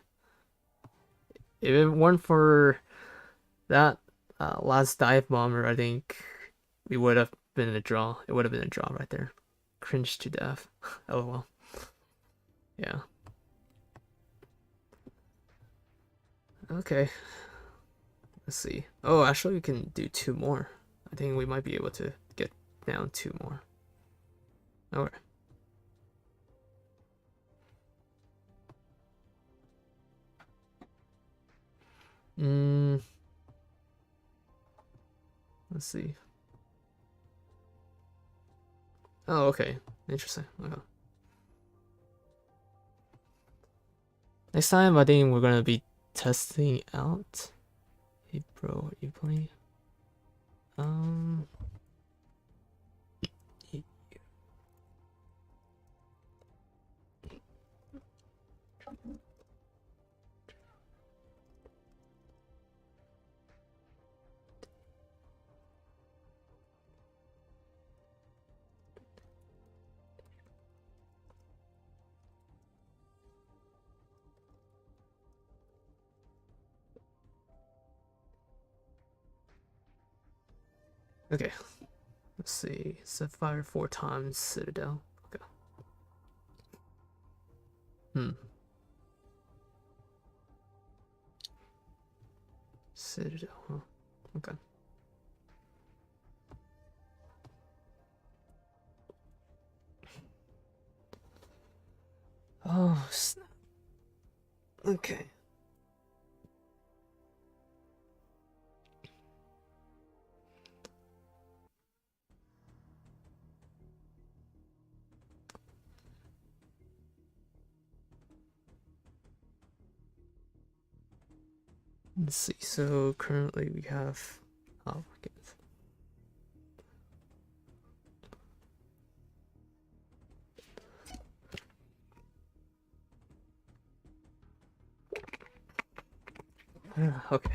If it weren't for that last dive bomber, I think we would have been in a draw. It would have been a draw right there. Cringe to death. LOL. Yeah. Okay. Let's see. Oh, actually, we can do 2 more. I think we might be able to get down 2 more. Okay. Let's see. Oh, okay. Interesting. Okay. Next time, I think we're gonna be testing out. Hey, bro, you playing? Okay. Let's see. Set fire 4 times. Citadel. Okay. Citadel, huh? Okay. Oh, snap. Okay. Let's see. So currently we have. Oh my goodness. Okay.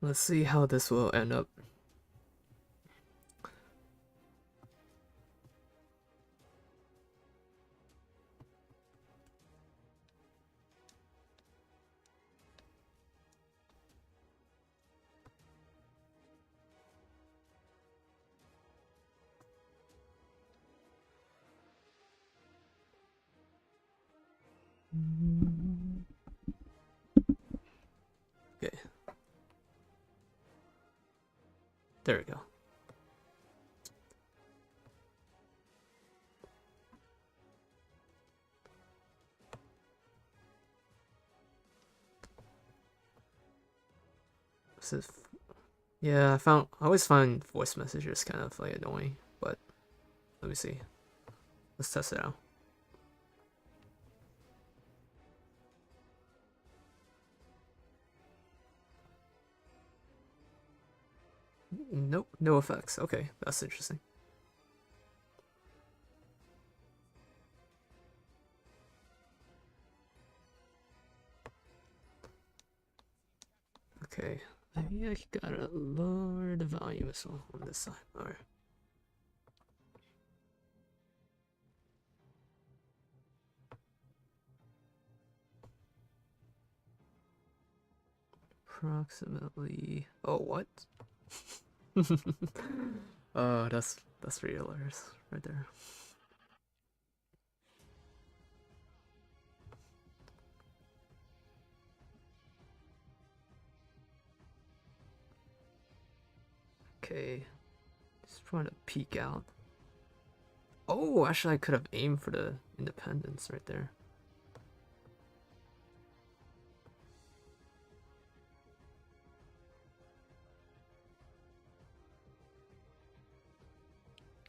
Let's see how this will end up. Okay. There we go. This is, yeah, I always find voice messages kind of like annoying, but let me see. Let's test it out. Nope, no effects. Okay, that's interesting. Okay, maybe I gotta lower the volume as well on this side. Alright. Approximately. Oh, what? Oh, that's pretty hilarious right there. Okay, just trying to peek out. Oh, actually, I could have aimed for the independence right there.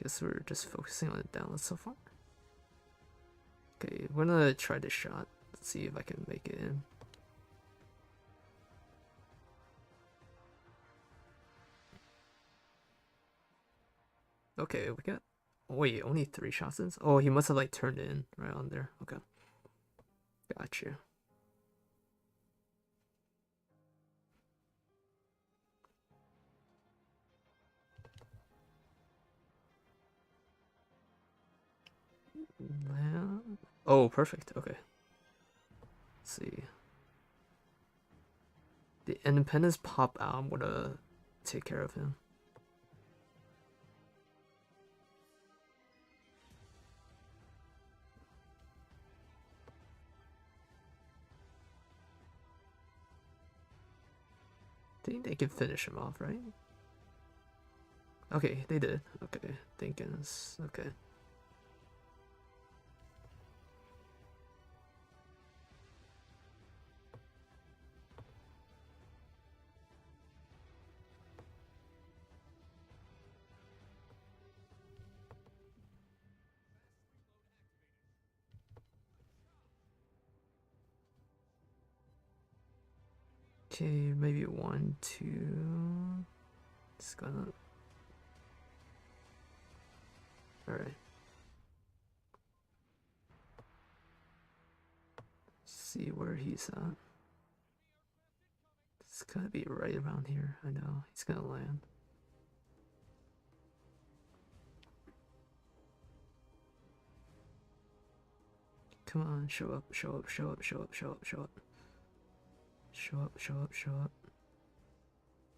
Guess we're just focusing on the download so far. Okay, we're gonna try this shot. Let's see if I can make it in. Okay, we got wait, only 3 shots in? Oh, he must have like turned in right on there. Okay. Got you. Oh, perfect. Okay. Let's see. The Independence pop out. I'm gonna take care of him. I think they can finish him off, right? Okay, they did. Okay, thank goodness. Okay. Okay, maybe 1, 2. It's gonna. Alright. See where he's at. It's gonna be right around here. I know. He's gonna land. Come on, show up, show up, show up, show up, show up, show up. Show up, show up, show up.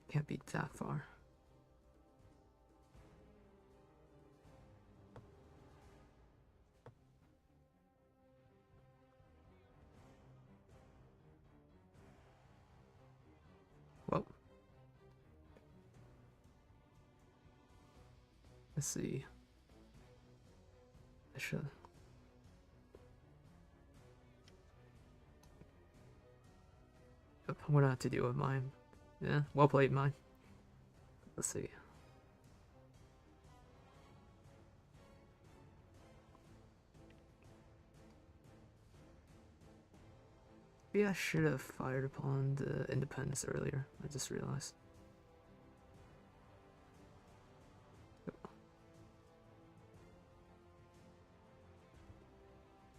Can't be that far. Well. Let's see. I should. Yep, I'm gonna have to deal with mine. Yeah, well played, mine. Let's see. Maybe I should have fired upon the Independence earlier. I just realized.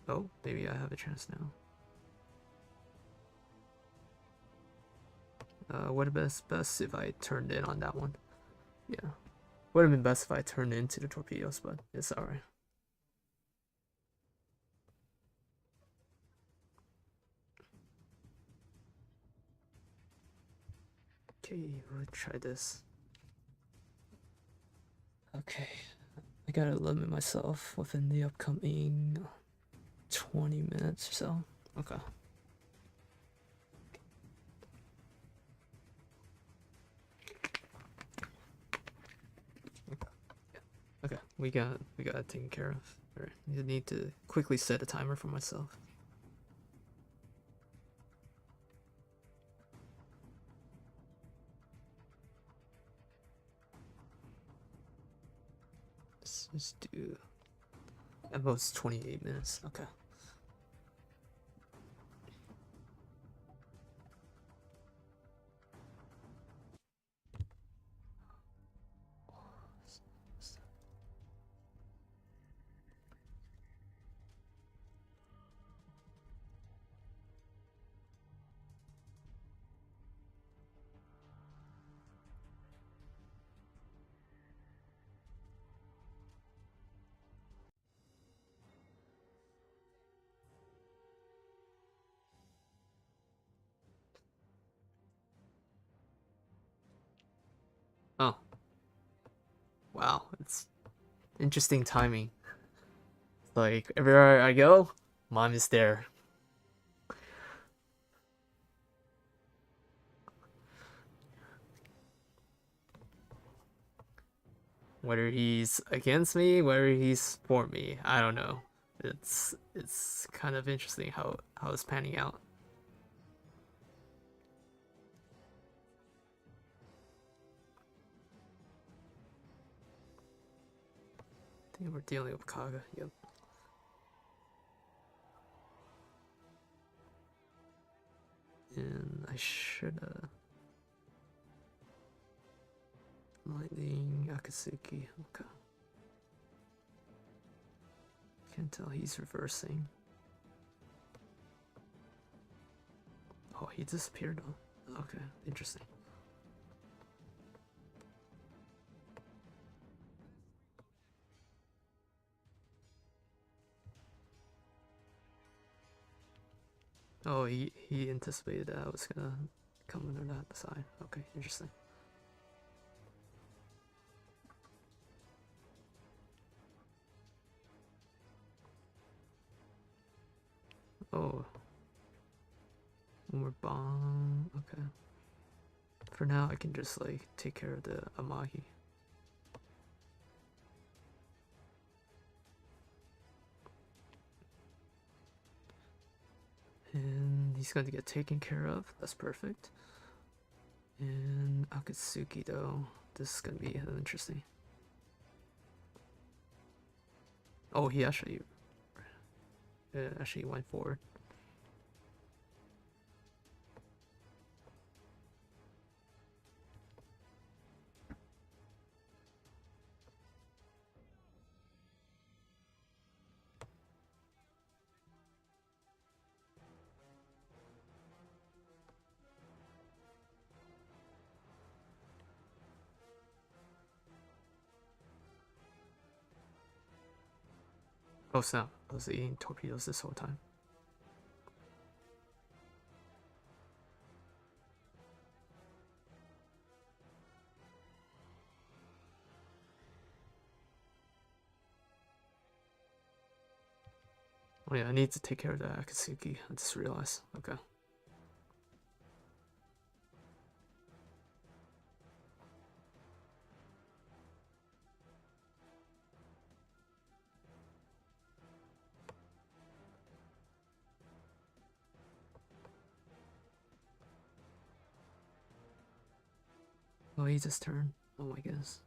Oh, maybe I have a chance now. Would have been best if I turned in on that one. Yeah. Would have been best if I turned into the torpedoes, but it's alright. Okay, we'll try this. Okay. I gotta limit myself within the upcoming 20 minutes or so. Okay. Okay, we got it taken care of. Alright, I need to quickly set a timer for myself. Let's just do at most 28 minutes. Okay. Oh. Wow, it's interesting timing. Like, everywhere I go, Mom is there. Whether he's against me, whether he's for me, I don't know. It's kind of interesting how it's panning out. I think we're dealing with Kaga. Yep. And I should lightning Akatsuki. Okay. Can't tell he's reversing. Oh, he disappeared though. Okay, interesting. Oh, he anticipated that I was gonna come under that side. Okay, interesting. Oh. One more bomb. Okay. For now, I can just like take care of the Amagi. And he's going to get taken care of. That's perfect. And Akatsuki, though, this is going to be interesting. Oh, he actually went forward. Oh snap, I was eating torpedoes this whole time. Oh yeah, I need to take care of the Akatsuki, I just realized. Okay. Oh, he just turned. Oh my goodness.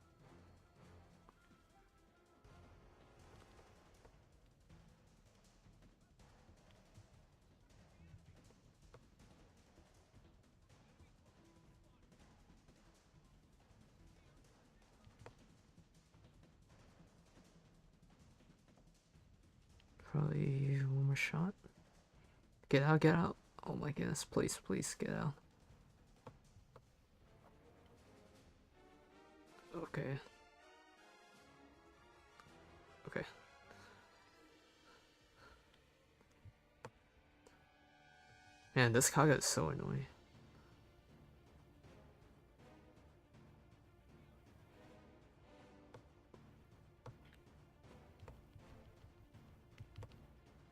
Probably one more shot. Get out, get out. Oh my goodness, please, please, get out. Okay. Okay. Man, this Kaga is so annoying.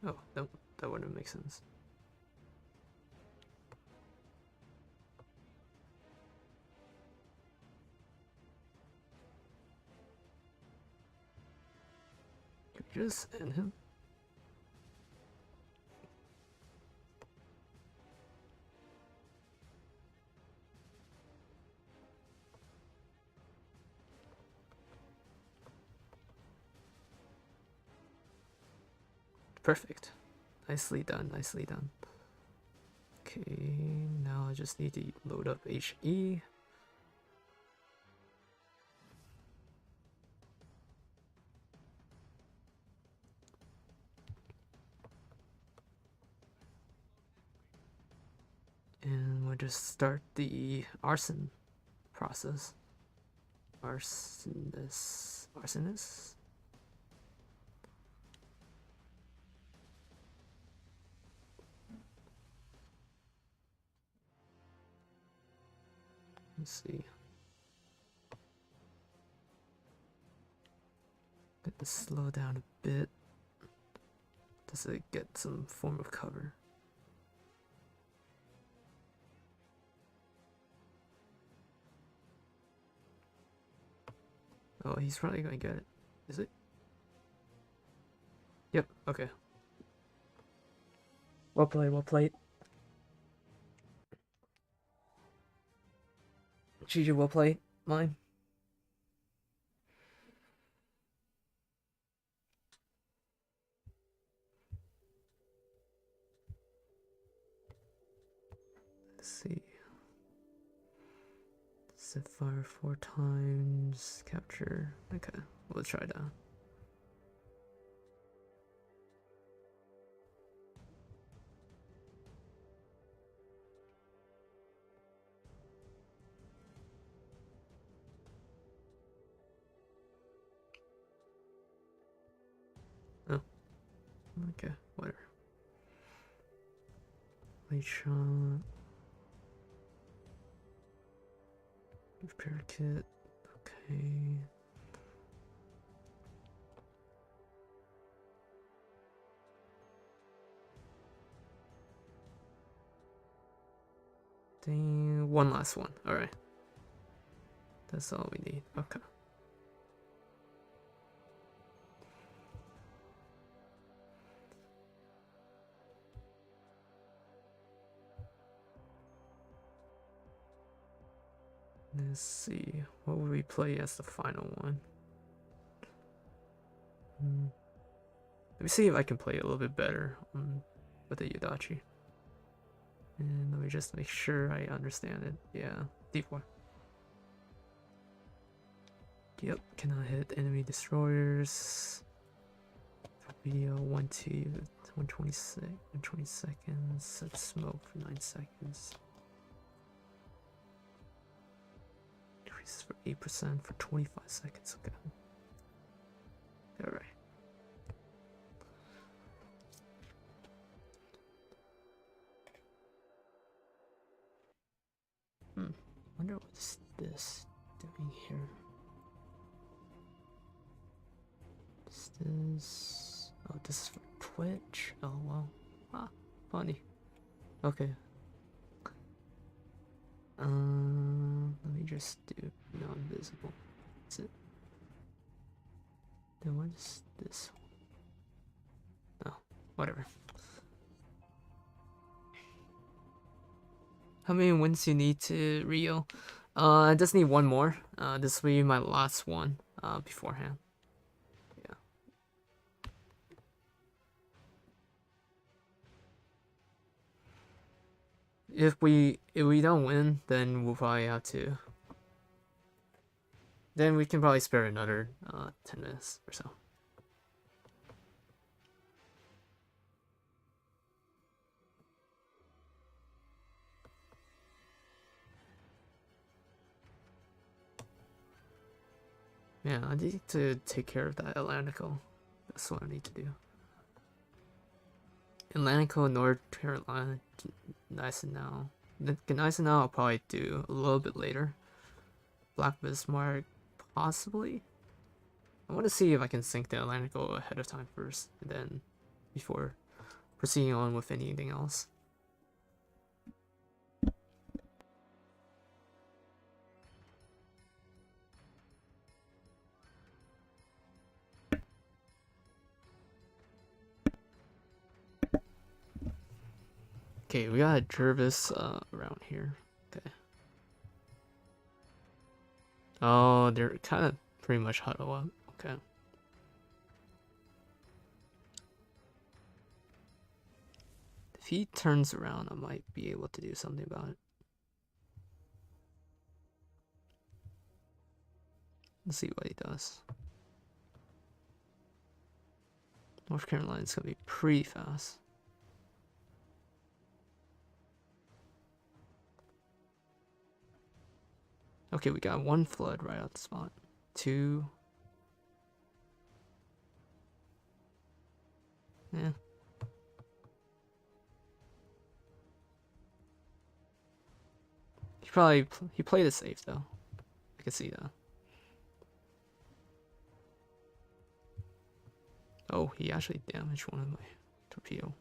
Oh, that wouldn't make sense. Can we just end him? Perfect. Nicely done, nicely done. Okay, now I just need to load up HE. And we'll just start the arson process. Arsonist? Let's see. Get this slow down a bit. Does it get some form of cover? Oh, he's probably gonna get it. Is it? Yep, okay. Well played, well played. GG, well played. Mine. Let's see. Set fire 4 times. Capture. Okay, we'll try that. Okay, whatever. Late shot. Repair kit. Okay. Dang, one last one. Alright. That's all we need. Okay. Let's see. What would we play as the final one? Let me see if I can play it a little bit better with the Yudachi. And let me just make sure I understand it. Yeah, D4. Yep, cannot hit enemy destroyers. Video 1 to 126, 120 seconds. Set smoke for 9 seconds. Increases for 8% for 25 seconds. Okay. Alright. Wonder what's this doing here. What's this? Oh, this is for Twitch. Oh wow. Ah, funny. Okay. Let me just do non-visible. That's it. Then what is this one? Oh, whatever. How many wins you need to Rio? I just need one more. This will be my last one beforehand. Yeah. If we don't win, then we'll probably have to. Then we can probably spare another 10 minutes or so. Yeah, I need to take care of that Atlantico. That's what I need to do. Atlantico, North Carolina, nice and now. Nice and now I'll probably do a little bit later. Black Bismarck, possibly. I want to see if I can sync the Atlantico ahead of time first, and then before proceeding on with anything else. Okay, we got Jervis around here. Okay. Oh, they're kind of pretty much huddle up. Okay. If he turns around, I might be able to do something about it. Let's see what he does. North Carolina's gonna be pretty fast. Okay, we got one flood right out the spot. Two. Yeah. He played it safe though. I can see that. Oh, he actually damaged one of my torpedo.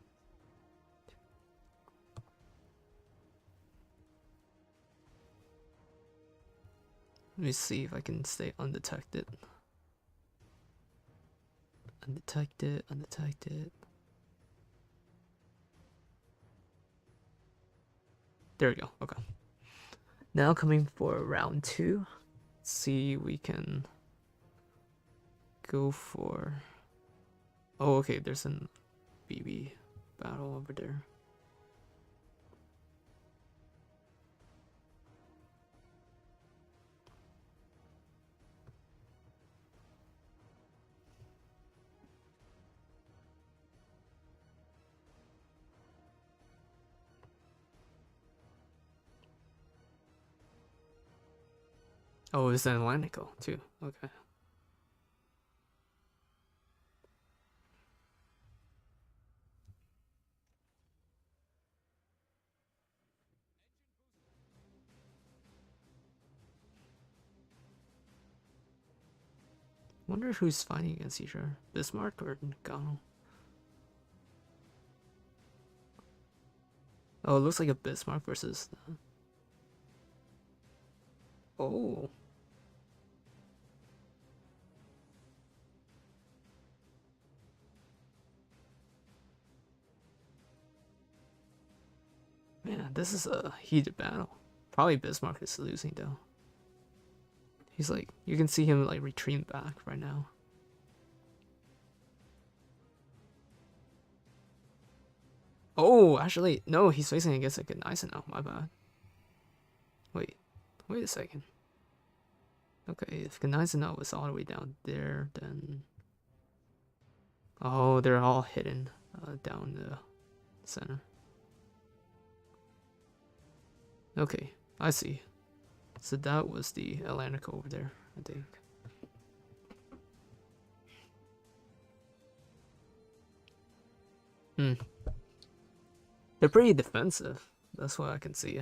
Let me see if I can stay undetected. Undetected, undetected. There we go. Okay. Now coming for round 2. Let's see we can go for. Oh, okay. There's an BB battle over there. Oh, it's an Atlantico too. Okay. Wonder who's fighting against each other. Bismarck or Nagano? Oh, it looks like a Bismarck versus... Oh. Man, this is a heated battle. Probably Bismarck is losing though. He's like, you can see him like retreating back right now. Oh, actually, no, he's facing against like a nice now. My bad. Wait a second. Okay, if Gneisenau was all the way down there, then... Oh, they're all hidden down the center. Okay, I see. So that was the Atlantic over there, I think. They're pretty defensive. That's what I can see.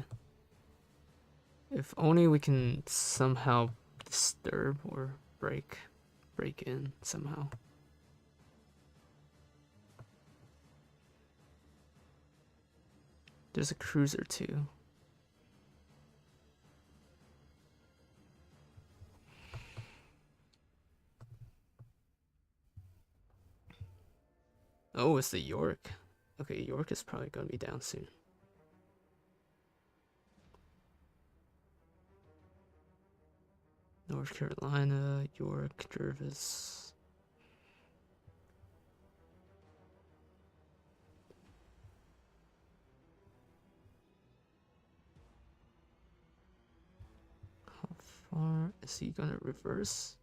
If only we can somehow disturb or break in somehow. There's a cruiser too. Oh, it's the York. Okay, York is probably gonna be down soon. North Carolina, York, Jervis. How far is he gonna reverse?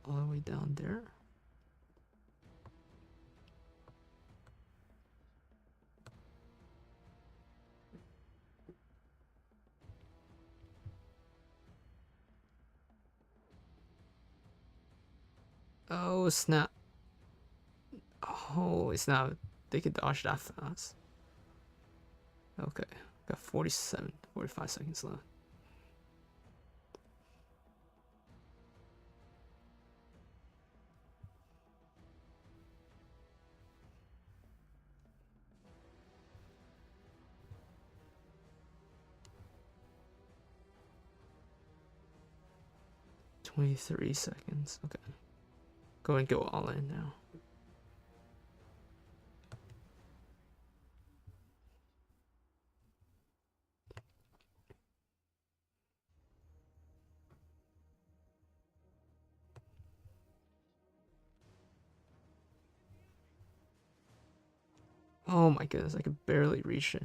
All the way down there? Oh, snap. Oh, it's not. They could dodge that fast. Okay, got 45 seconds left. $23 seconds. Okay. Go and go all in now. Oh my goodness, I could barely reach it.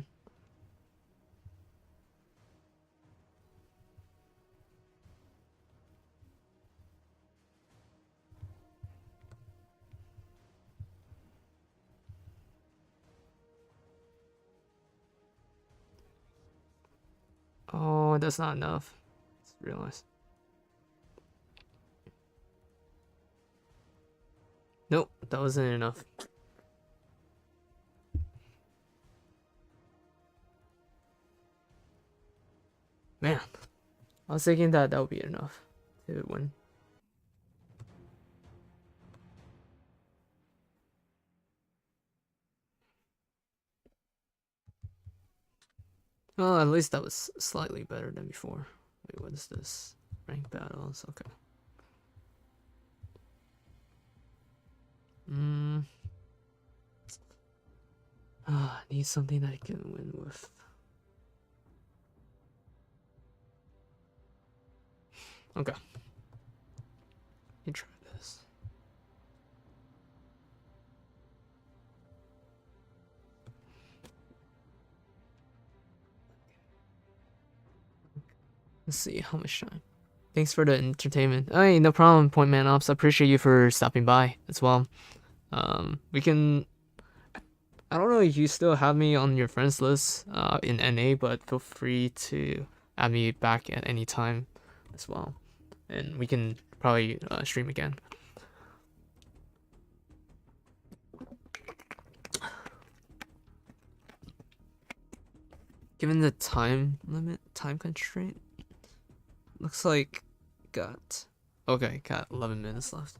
Oh, that's not enough. Just realized. Nope, that wasn't enough. Man, I was thinking that would be enough to win. Well, at least that was slightly better than before. Wait, what is this? Rank battles, okay. I need something that I can win with. Okay. Let me try this. Let's see how much time. Thanks for the entertainment. Hey, no problem, Point Man Ops. I appreciate you for stopping by as well. We can. I don't know if you still have me on your friends list in NA, but feel free to add me back at any time as well, and we can probably stream again. Given the time constraint, looks like got Okay, got 11 minutes left.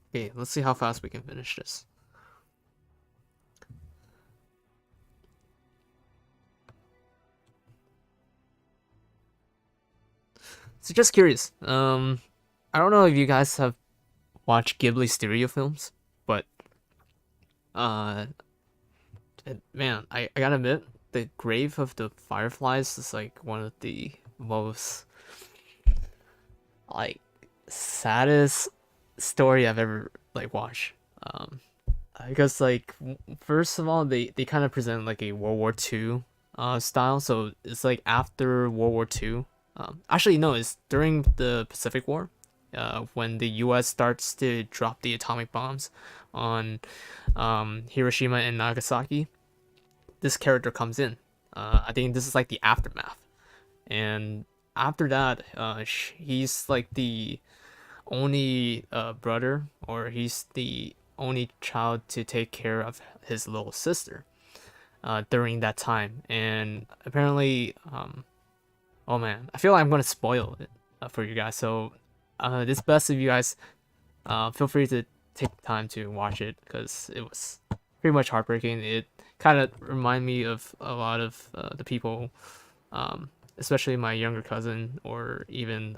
Okay, let's see how fast we can finish this. So just curious. I don't know if you guys have watched Ghibli studio films, but uh, man, I gotta admit, the Grave of the Fireflies is like one of the most like saddest story I've ever like watched. Because like first of all, they kind of present like a World War II style, so it's like after World War II. Actually, no, it's during the Pacific War, when the U.S. starts to drop the atomic bombs on Hiroshima and Nagasaki. This character comes in. I think this is like the aftermath, and after that, he's like the only brother, or he's the only child to take care of his little sister during that time. And apparently, oh man, I feel like I'm gonna spoil it for you guys. So it's best if you guys feel free to take the time to watch it because it was pretty much heartbreaking. It kind of reminded me of a lot of the people, especially my younger cousin or even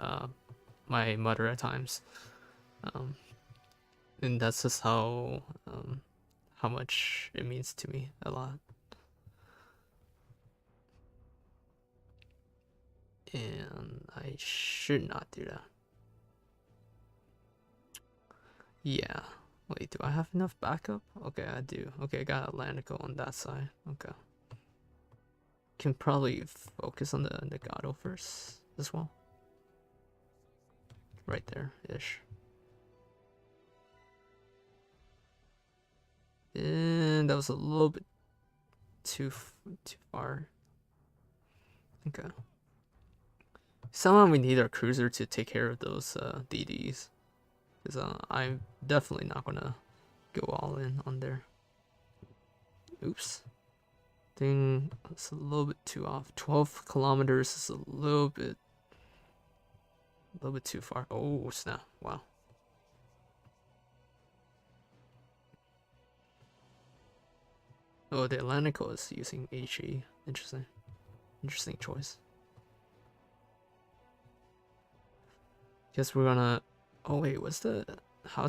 my mother at times. Um, and that's just how much it means to me a lot. And I should not do that. Yeah. Wait, do I have enough backup? Okay, I do. Okay, I got Atlantico on that side. Okay. Can probably focus on the Nagato first as well. Right there, ish. And that was a little bit too far. Okay. Somehow we need our cruiser to take care of those DDs. Because I'm definitely not gonna go all in on there. Oops. Thing it's a little bit too off. 12 kilometers is a little bit too far. Oh snap! Wow. Oh, the Atlantico is using HE. Interesting choice. Guess we're gonna. Oh wait, how's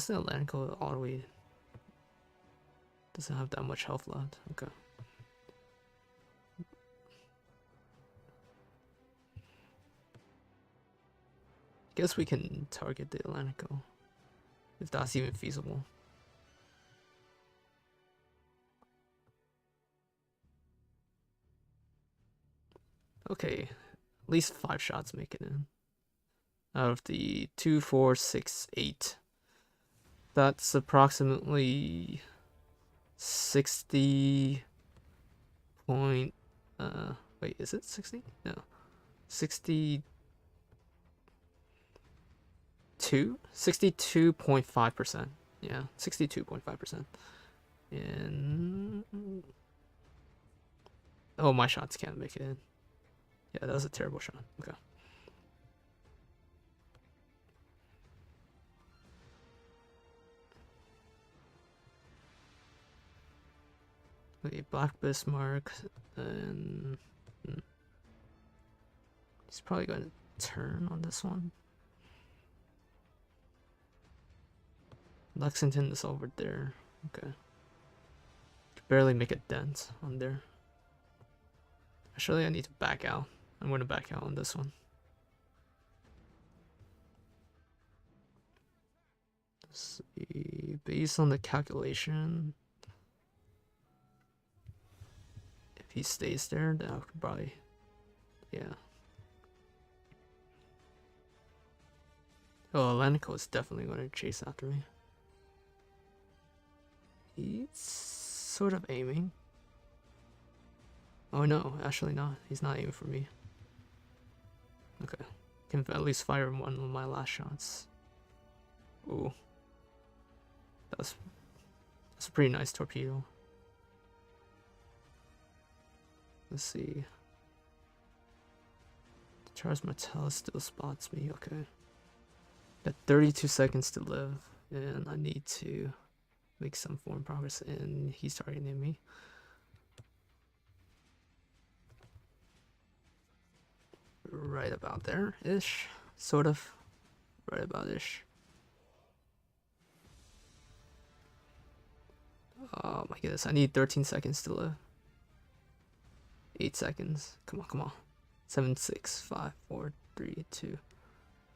the Atlantico all the way? Doesn't have that much health left. Okay. Guess we can target the Atlantico if that's even feasible. Okay, at least 5 shots make it in. Out of the 2, 4, 6, 8. That's approximately 60 point. Wait, is it 60? No, 62. 62.5%. Yeah, 62.5%. And oh, my shots can't make it in. Yeah, that was a terrible shot. Okay. Okay, Black Bismarck, and he's probably going to turn on this one. Lexington is over there. Okay. Barely make a dent on there. Actually, I need to back out. I'm going to back out on this one. Let's see. Based on the calculation, if he stays there, then I could probably, yeah. Oh, Atlantico is definitely going to chase after me. He's sort of aiming. Oh no, actually not. He's not aiming for me. Okay. Can at least fire one of my last shots. Ooh. That's a pretty nice torpedo. Let's see. Charles Martel still spots me, okay. Got 32 seconds to live, and I need to make some form of progress, and he's targeting me. Right about there-ish, sort of. Right about-ish. Oh my goodness, I need 13 seconds to live. 8 seconds. Come on, come on. 7, 6, 5, 4, 3, 2.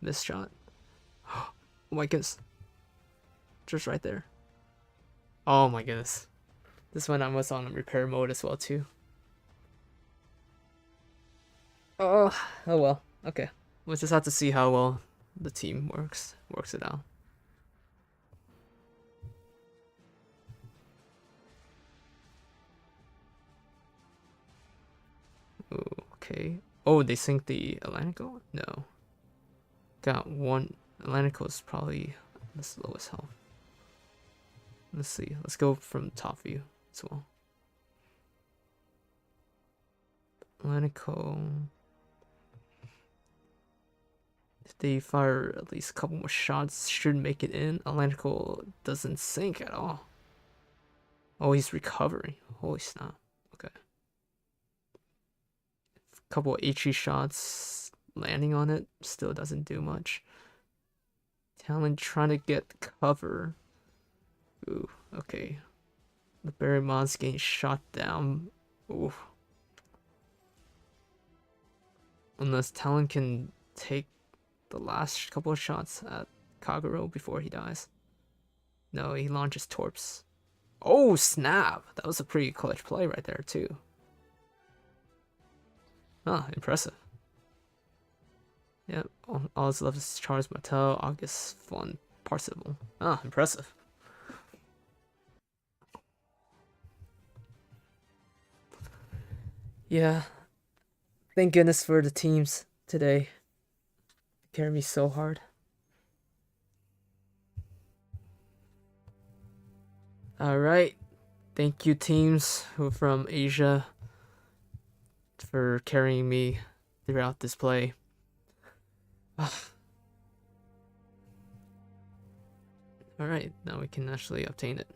Missed shot. Oh my goodness. Just right there. Oh my goodness. This one I was on repair mode as well too. Oh well. Okay. We'll just have to see how well the team works it out. Okay. Oh, they sink the Atlantico? No. Got one. Atlantico is probably the lowest health. Let's see. Let's go from top view as well. Atlantico. If they fire at least a couple more shots, should make it in. Atlantico doesn't sink at all. Oh, he's recovering. Holy snap. Okay. A couple of HE shots landing on it still doesn't do much. Talon trying to get cover. Ooh, okay. The Barrymon's getting shot down. Ooh. Unless Talon can take the last couple of shots at Kagero before he dies. No, he launches Torps. Oh, snap! That was a pretty clutch play right there, too. Ah, impressive. Yep, all that's left is Charles Martel, August Von Parsival. Ah, impressive. Yeah. Thank goodness for the teams today. They carry me so hard. Alright. Thank you teams who are from Asia for carrying me throughout this play. Alright, now we can actually obtain it.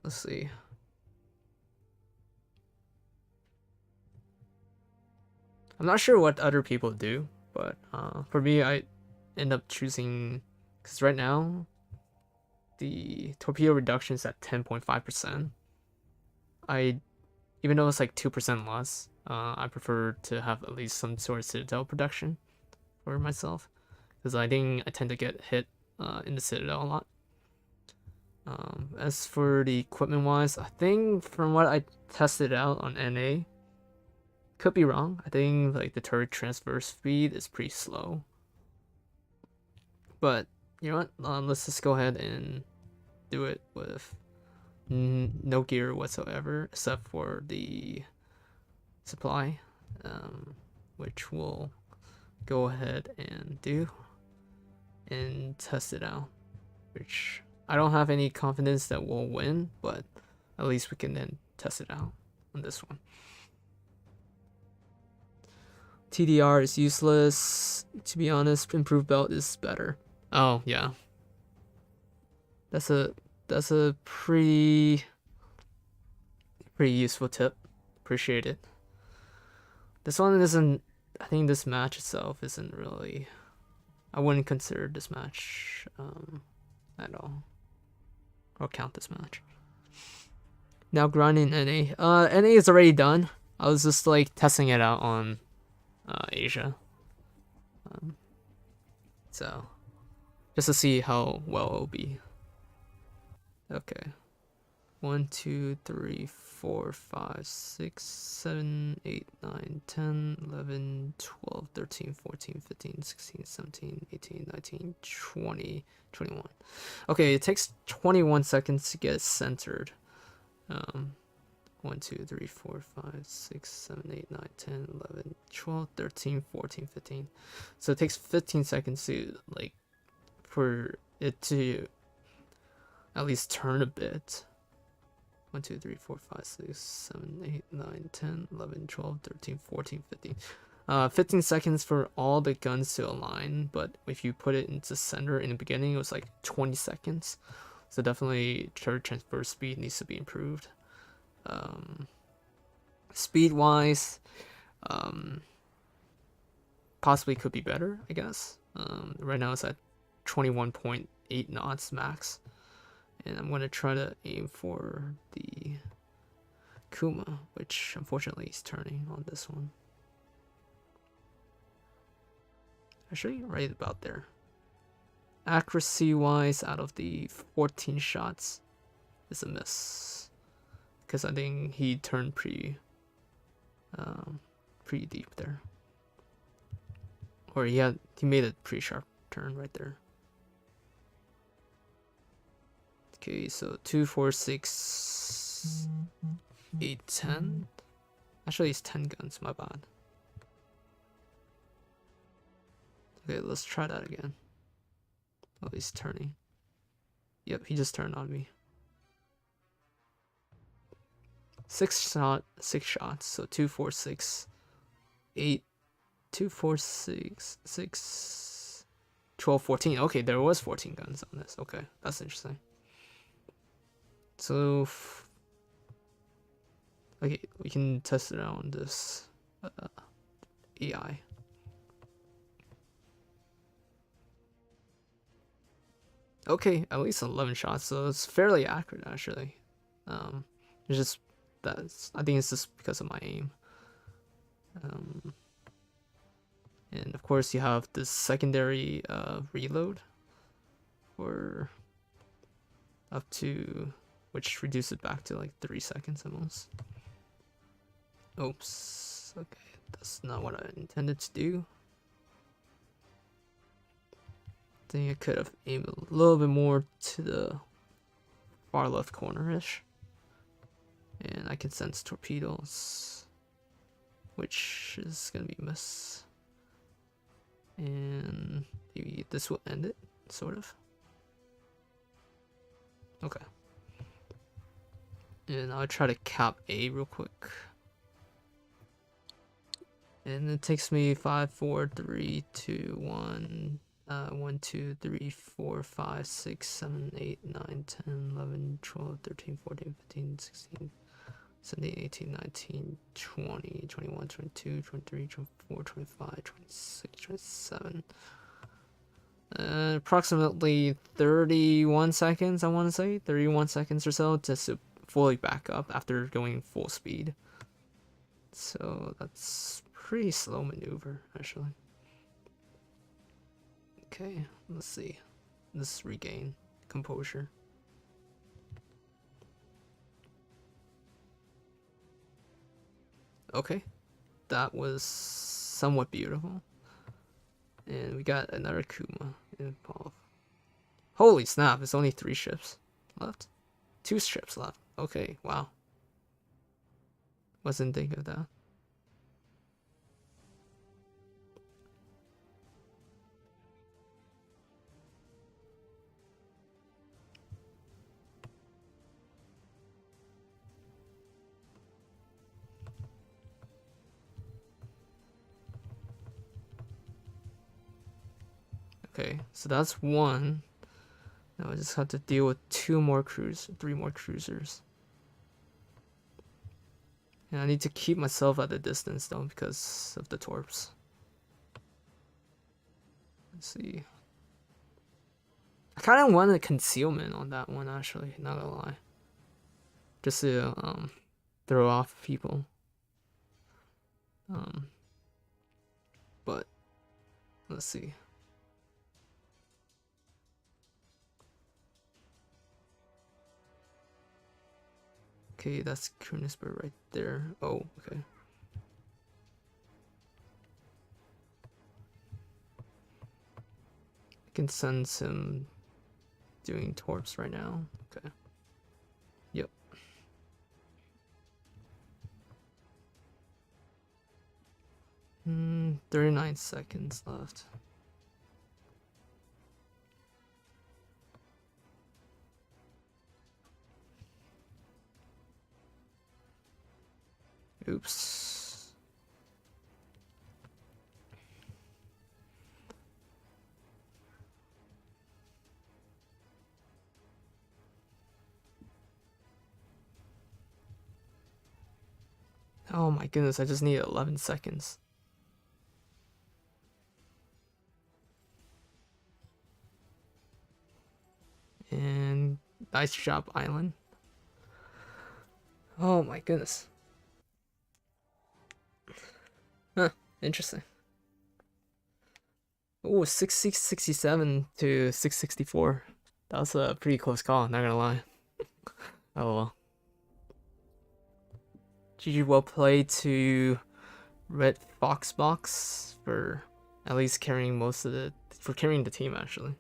Let's see. I'm not sure what other people do, but for me, I end up choosing, because right now the torpedo reduction is at 10.5%. Even though it's like 2% less, I prefer to have at least some sort of Citadel production for myself, because I think I tend to get hit in the Citadel a lot. As for the equipment wise, I think from what I tested out on NA, could be wrong, I think like the turret transfer speed is pretty slow. But you know what? Let's just go ahead and do it with no gear whatsoever except for the supply, which we'll go ahead and do and test it out, which I don't have any confidence that we'll win, but at least we can then test it out on this one. TDR is useless. To be honest, improved belt is better. Oh yeah, that's a pretty useful tip. Appreciate it. This one isn't. I think this match itself isn't really. I wouldn't consider this match at all, or count this match. Now grinding NA. NA is already done. I was just like testing it out on Asia. So just to see how well it'll be. Okay. 1, 2, 3, 4, 5, 6, 7, 8, 9, 10, 11, 12, 13, 14, 15, 16, 17, 18, 19, 20, 21. Okay, it takes 21 seconds to get centered. 1, 2, 3, 4, 5, 6, 7, 8, 9, 10, 11, 12, 13, 14, 15. So it takes 15 seconds to, like, for it to at least turn a bit. 1, 2, 3, 4, 5, 6, 7, 8, 9, 10, 11, 12, 13, 14, 15. 15 seconds for all the guns to align, but if you put it into center in the beginning, it was like 20 seconds. So definitely turret transfer speed needs to be improved. Speed wise, possibly could be better, I guess. Right now it's at 21.8 knots max. And I'm going to try to aim for the Kuma, which unfortunately is turning on this one. Actually, right about there. Accuracy wise, out of the 14 shots, is a miss. Because I think he turned pretty deep there. Or he made a pretty sharp turn right there. Okay, so 2, 4, 6, 8, 10. Actually, it's 10 guns, my bad. Okay, let's try that again. Oh, he's turning. Yep, he just turned on me. 6 shots, so 2, 4, 6, 8, 2, 4, 6, 6, 12, 14. Okay, there was 14 guns on this. Okay, that's interesting. So, okay, we can test it out on this AI. Okay, at least 11 shots, so it's fairly accurate actually. It's just I think it's just because of my aim. And of course you have this secondary reload for up to, which reduces it back to like 3 seconds almost. Oops, okay, that's not what I intended to do. I think I could have aimed a little bit more to the far left corner-ish. And I can sense torpedoes, which is gonna be a miss. And maybe this will end it, sort of. Okay. And I'll try to cap A real quick. And it takes me 5, 4, 3, 2, 1. 1, 2, 3, 4, 5, 6, 7, 8, 9, 10, 11, 12, 13, 14, 15, 16, 17, 18, 19, 20, 21, 22, 23, 24, 25, 26, 27. Approximately 31 seconds, I want to say. 31 seconds or so to fully back up after going full speed. So that's pretty slow maneuver, actually. Okay, let's see. Let's regain composure. Okay, that was somewhat beautiful. And we got another Kuma involved. Holy snap, it's only 3 ships left. 2 ships left. Okay, wow. Wasn't thinking of that. Okay, so that's 1. Now I just have to deal with 3 more cruisers. And I need to keep myself at a distance though because of the torps. Let's see. I kind of want a concealment on that one actually, not gonna lie. Just to throw off people. But let's see. Okay, that's Kunisper right there. Oh, okay. I can sense him doing torps right now. Okay. Yep. 39 seconds left. Oops. Oh my goodness, I just need 11 seconds. And nice job, Island. Oh my goodness. Huh, interesting. Oh, 6667 to 664. That was a pretty close call, not gonna lie. Oh well. GG, well played to Red Fox Box for at least carrying carrying the team actually.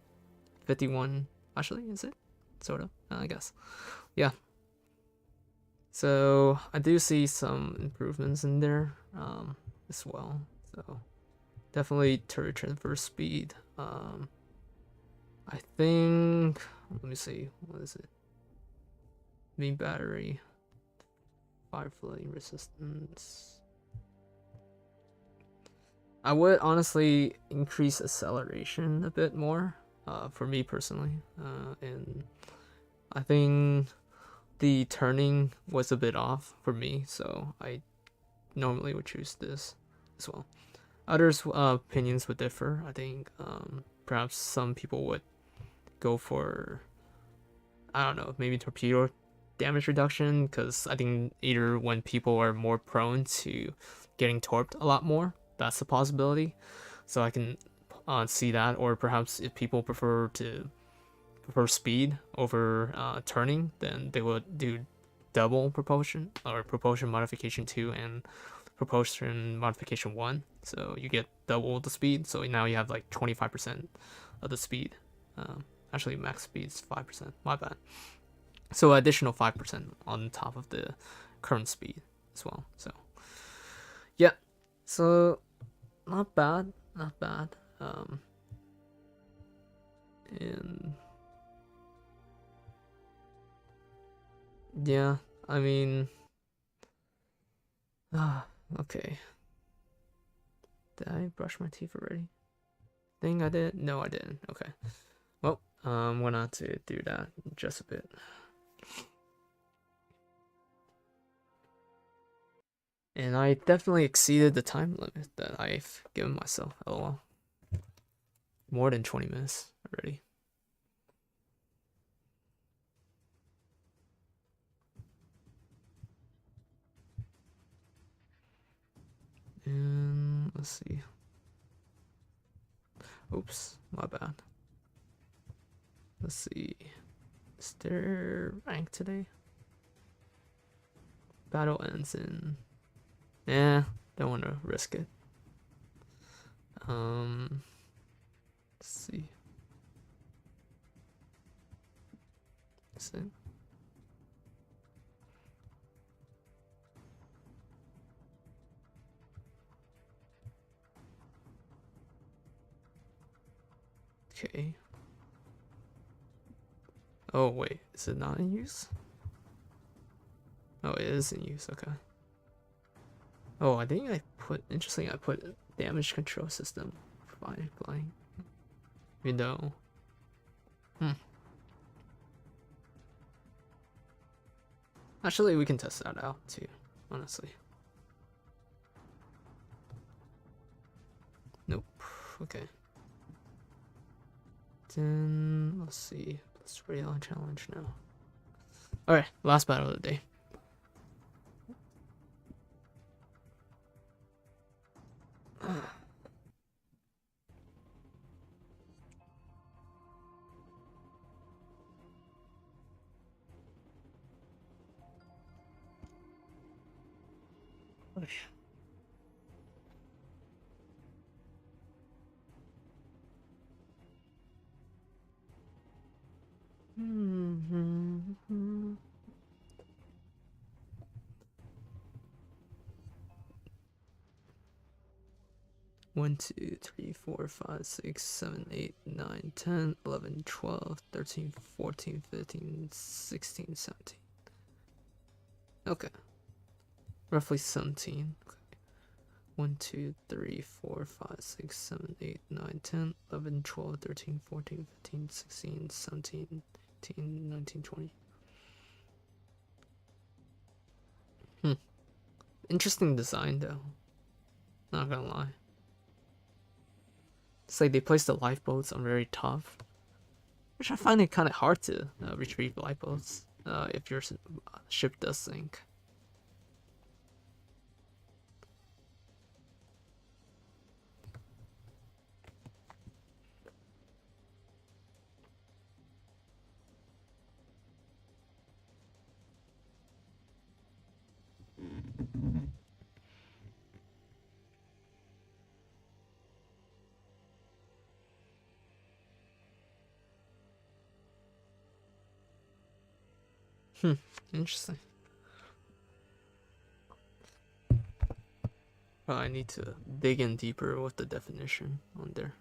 51, actually, is it? Sort of, I guess. Yeah. So I do see some improvements in there as well. So definitely turret transfer speed. I think, let me see, what is it? Main battery, fire flame resistance. I would honestly increase acceleration a bit more, for me personally, and I think the turning was a bit off for me, so I normally would choose this as well. Others' opinions would differ. I think perhaps some people would go for, I don't know, maybe torpedo damage reduction, because I think either when people are more prone to getting torped a lot more, that's a possibility. So I can see that, or perhaps if people prefer speed over turning, then they would do double propulsion, or propulsion modification 2 and propulsion modification 1, so you get double the speed. So now you have like 25% of the speed. Actually max speed is 5%, my bad. So additional 5% on top of the current speed as well. So yeah, so not bad. And yeah, I mean, okay. Did I brush my teeth already? Think I did? No, I didn't. Okay. Well, I'm gonna have to do that in just a bit. And I definitely exceeded the time limit that I've given myself. LOL. More than 20 minutes already. And let's see. Oops, my bad. Let's see. Is there rank today? Battle ends in. Don't want to risk it. Let's see. Is it? Okay. Oh wait, is it not in use? Oh, it is in use. Okay. Oh, I think I put, interesting, I put damage control system flying. You know. Actually, we can test that out too, honestly. Nope. Okay. Then let's see. Let's rail challenge now. Alright, last battle of the day. One, 2, 3, 4, 5, 6, 7, 8, 9, 10, 11, 12, 13, 14, 15, 16, 17. Okay. roughly 17. Okay. 1, 2, 3, 4, 5, 6, 7, 8, 9, 10, 11, 12, 13, 14, 15, 16, 17, 18, 19, 20. Interesting design though. Not gonna lie. It's like they place the lifeboats on very tough, which I find it kind of hard to retrieve lifeboats if your ship does sink. Interesting. Well, I need to dig in deeper with the definition on there.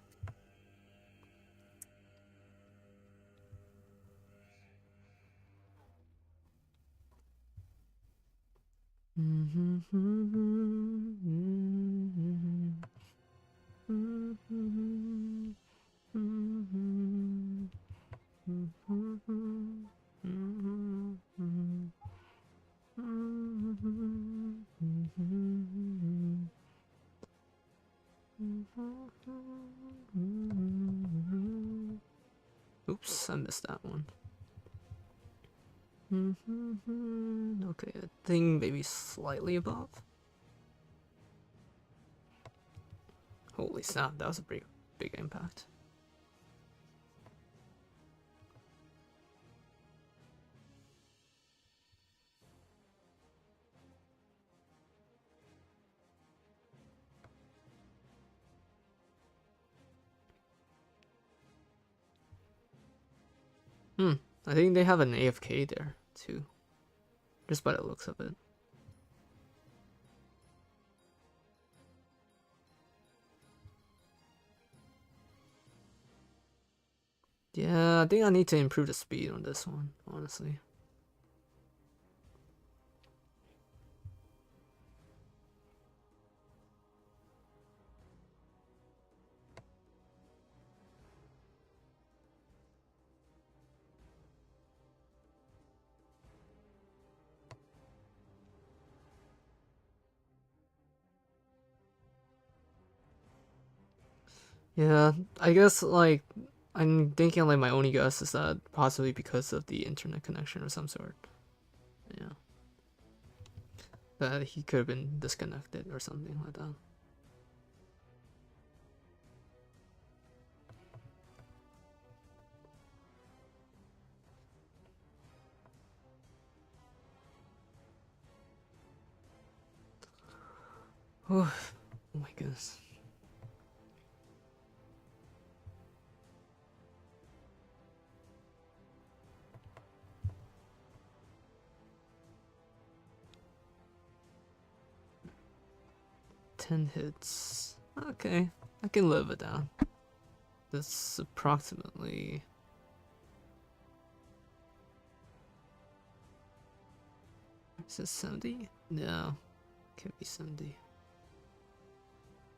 Oops, I missed that one. Okay, I think maybe slightly above. Holy snap, that was a pretty big impact. I think they have an AFK there too, just by the looks of it. Yeah, I think I need to improve the speed on this one, honestly. Yeah, I guess like I'm thinking like my only guess is that possibly because of the internet connection of some sort. Yeah. That he could have been disconnected or something like that. Oh my goodness. Ten hits. Okay, I can live it down. That's approximately. Is it 70? No, can't be 70.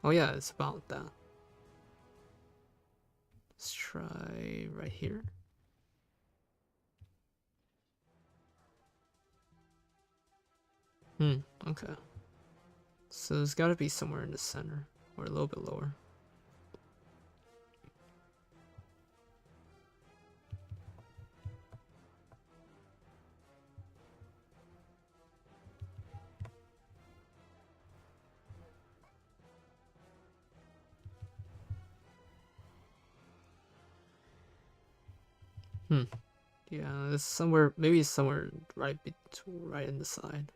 Oh yeah, it's about that. Let's try right here. Okay. So there's gotta be somewhere in the center, or a little bit lower. Yeah, it's somewhere, maybe it's somewhere right right in the side.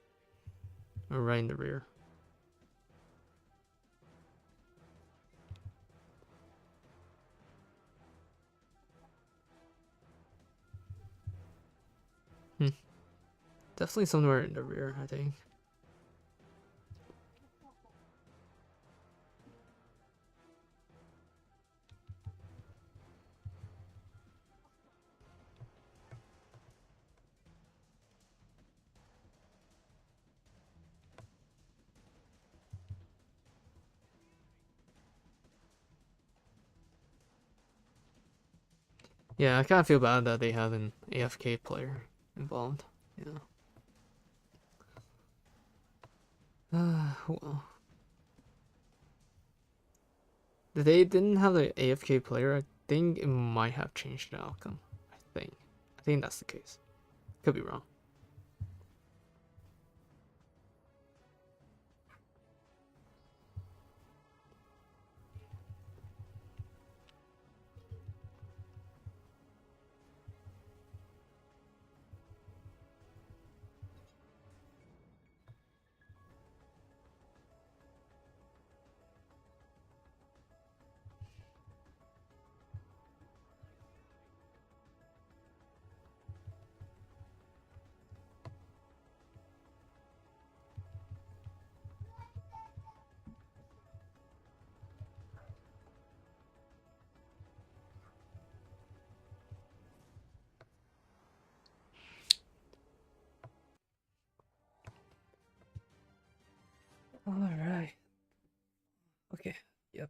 Or right in the rear. Definitely somewhere in the rear, I think. Yeah, I kind of feel bad that they have an AFK player involved. Yeah. Well. They didn't have the AFK player. I think it might have changed the outcome. I think that's the case. Could be wrong. All right. Okay. Yep.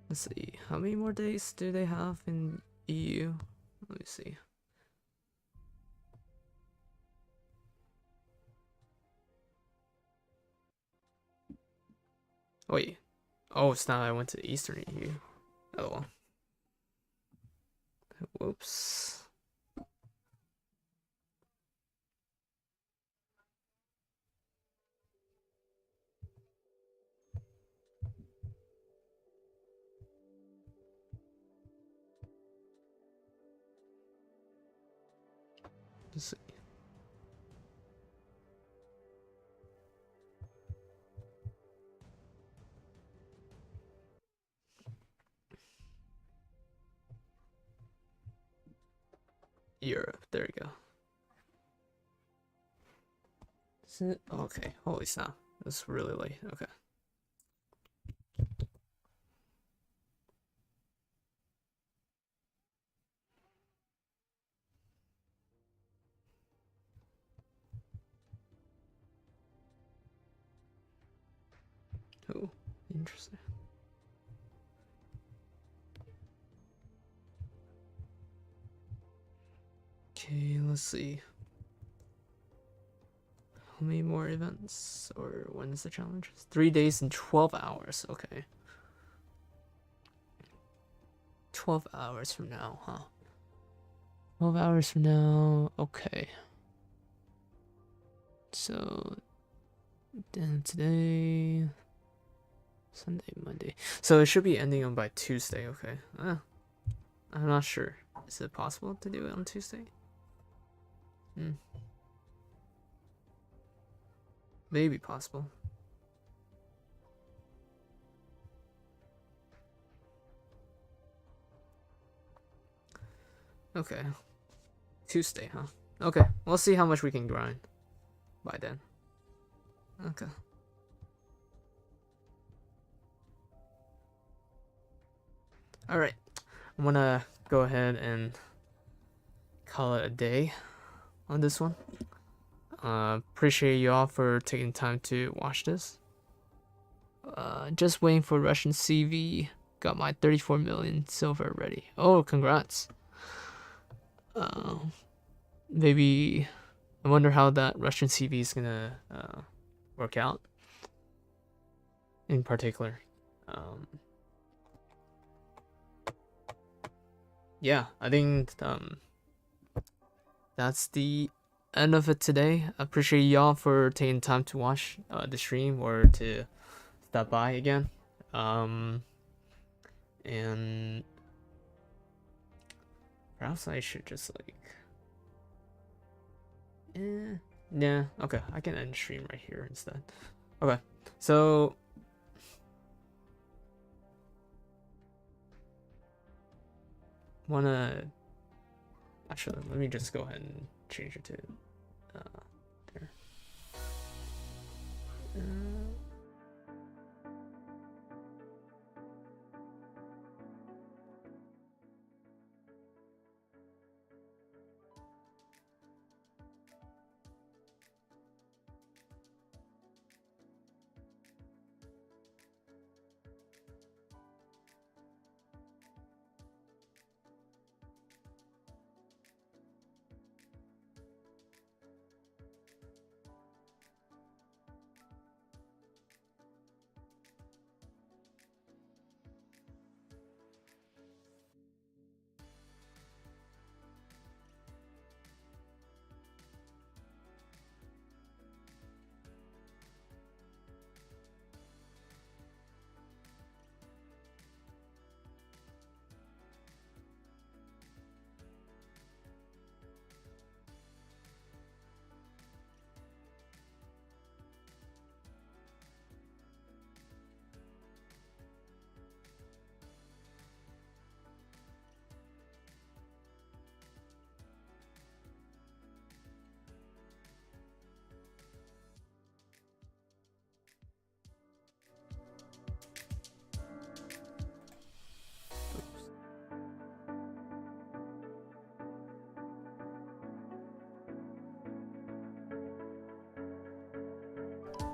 Let's see. How many more days do they have in EU? Let me see. Wait. Oh, it's not. I went to Eastern EU. Oh well. Whoops. Let's see. Europe. There we go. Is it? Okay. Holy snap. That's really late. Okay. Oh, interesting. Okay, let's see. How many more events? Or when is the challenge? 3 days and 12 hours. Okay. 12 hours from now, huh? 12 hours from now. Okay. So, then today. Sunday, Monday. So it should be ending on by Tuesday. Okay. I'm not sure. Is it possible to do it on Tuesday? Maybe possible. Okay. Tuesday, huh? Okay. We'll see how much we can grind by then. Okay. Alright. I'm gonna go ahead and call it a day on this one. Appreciate you all for taking time to watch this. Just waiting for Russian CV. Got my 34 million silver ready. Oh, congrats. Maybe I wonder how that Russian CV is gonna work out. In particular, yeah, I think that's the end of it today. I appreciate y'all for taking time to watch the stream or to stop by again. And perhaps I should just like, yeah, okay, I can end stream right here instead. Okay, so actually, let me just go ahead and change it to there.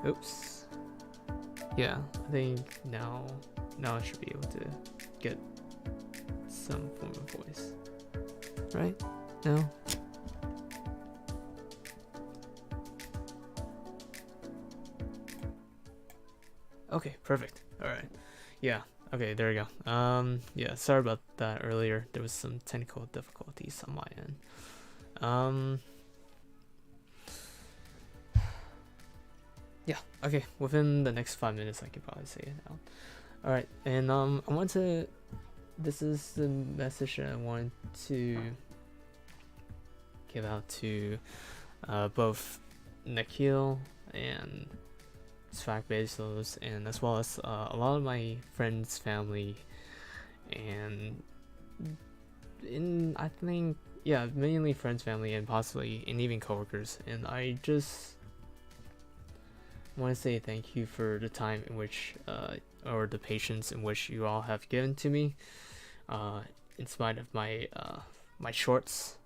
Oops. Yeah, I think now I should be able to get some form of voice. Right? No? Okay, perfect. Alright. Yeah, okay, there we go. Yeah, sorry about that earlier. There was some technical difficulties on my end. Yeah, okay, within the next 5 minutes I could probably say it out. Alright, and I want to, this is the message that I want to give out to both Nikhil and Bezos, and as well as a lot of my friends, family, and I think, yeah, mainly friends, family, and possibly, and even coworkers. And I just want to say thank you for the time in which, or the patience in which you all have given to me, in spite of my my shorts,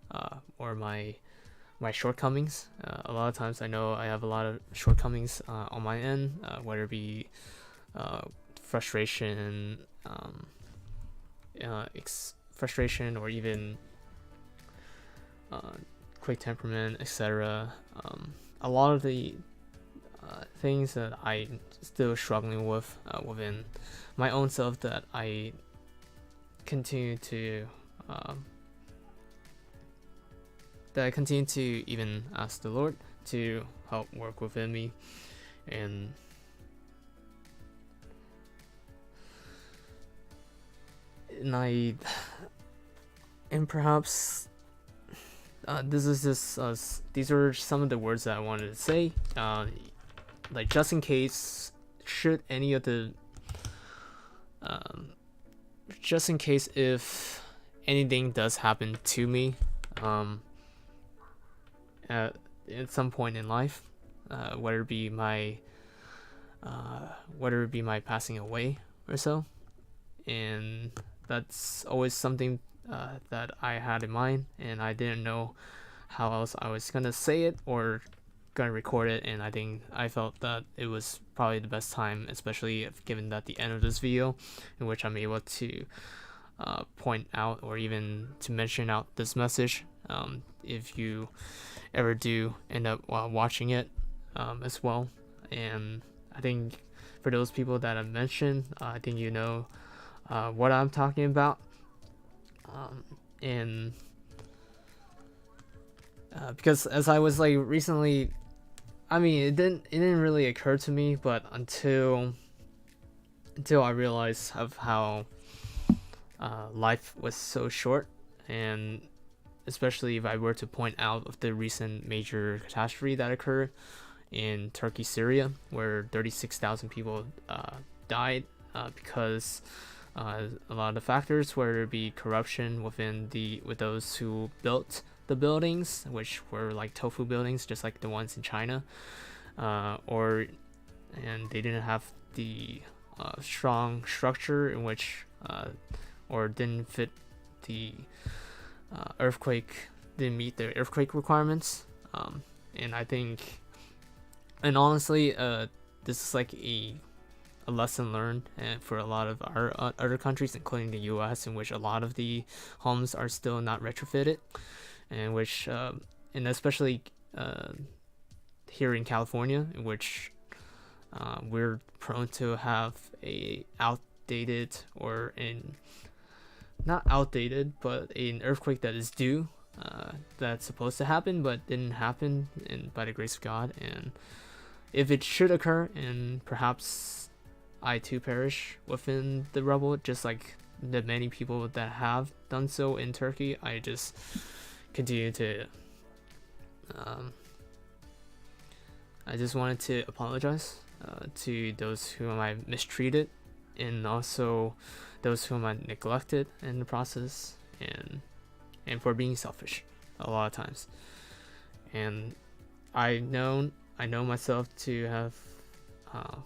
or my shortcomings. A lot of times I know I have a lot of shortcomings on my end, whether it be frustration, frustration, or even quick temperament, etc. A lot of the things that I'm still struggling with within my own self, that I continue to even ask the Lord to help work within me, and perhaps this is just these are some of the words that I wanted to say, like, just in case, should any of the just in case if anything does happen to me at some point in life, whether it be my passing away or so. And that's always something that I had in mind, and I didn't know how else I was gonna say it or gonna record it. And I felt that it was probably the best time, especially given that the end of this video, in which I'm able to point out or even to mention out this message, if you ever do end up watching it as well. And I think for those people that I mentioned, I think you know what I'm talking about. And because as I was like recently, I mean, it didn't really occur to me, but until I realized of how life was so short, and especially if I were to point out of the recent major catastrophe that occurred in Turkey, Syria, where 36,000 people died because a lot of the factors, whether it be corruption with those who built the buildings, which were like tofu buildings, just like the ones in China, and they didn't have the strong structure in which, or didn't fit the didn't meet the earthquake requirements. And I think, and honestly, this is like a lesson learned for a lot of our other countries, including the US, in which a lot of the homes are still not retrofitted, and which and especially here in California, in which we're prone to have a outdated, or not outdated, but an earthquake that is due, that's supposed to happen but didn't happen, and by the grace of God. And if it should occur, and perhaps I too perish within the rubble, just like the many people that have done so in Turkey, I just continue to I just wanted to apologize to those whom I mistreated, and also those whom I neglected in the process, and for being selfish a lot of times. And I know myself to have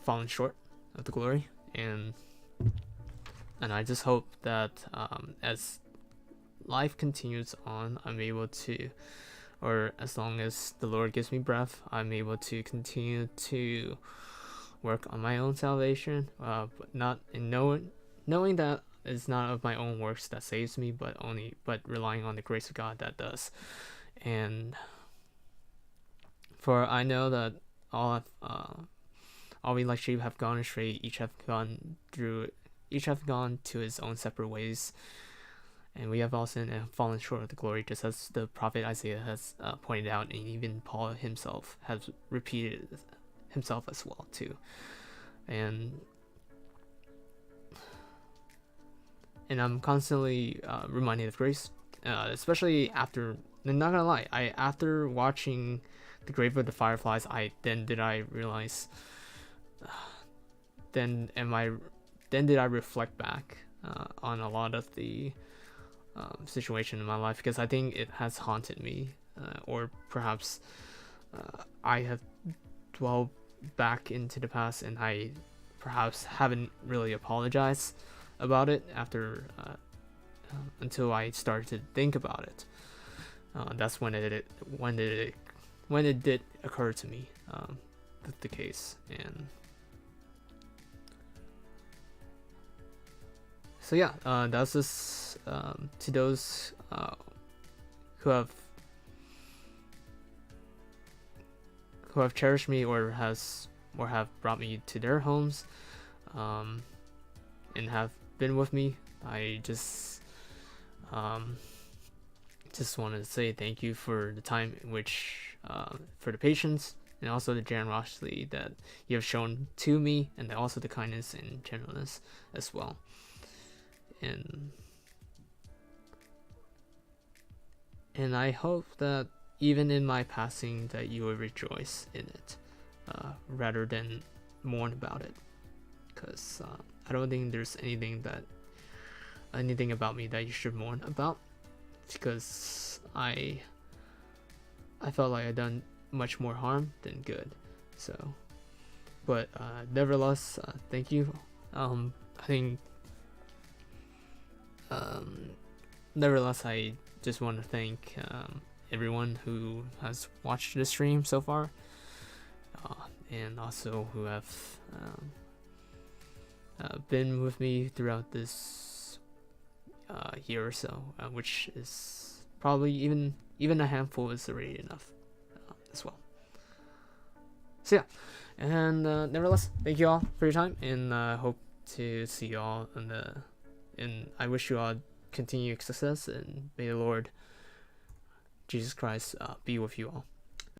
fallen short of the glory, and I just hope that as life continues on, I'm able to or as long as the Lord gives me breath, I'm able to continue to work on my own salvation, but not in knowing that it's not of my own works that saves me, but relying on the grace of God that does. And for I know that all we like sheep have gone astray, each have gone to his own separate ways, and we have all sinned and fallen short of the glory, just as the prophet Isaiah has pointed out, and even Paul himself has repeated himself as well too. And I'm constantly reminded of grace, especially after. I'm not gonna lie, after watching The Grave of the Fireflies, I realize. Then did I reflect back on a lot of the situation in my life, because I think it has haunted me, or perhaps I have dwelled back into the past, and I perhaps haven't really apologized about it after until I started to think about it. That's when it did occur to me, the case. And so yeah, that's just to those who have cherished me, or have brought me to their homes, and have been with me. I just wanted to say thank you for the time in which, for the patience, and also the generosity that you have shown to me, and also the kindness and gentleness as well. And I hope that even in my passing, that you will rejoice in it, rather than mourn about it, because I don't think there's anything about me that you should mourn about, because I felt like I done much more harm than good. So, but nevertheless, thank you. I think nevertheless, I just want to thank everyone who has watched the stream so far, and also who have been with me throughout this year or so, which is probably even a handful is already enough as well. So yeah, and nevertheless, thank you all for your time, and hope to see you all and I wish you all continued success, and may the Lord Jesus Christ be with you all.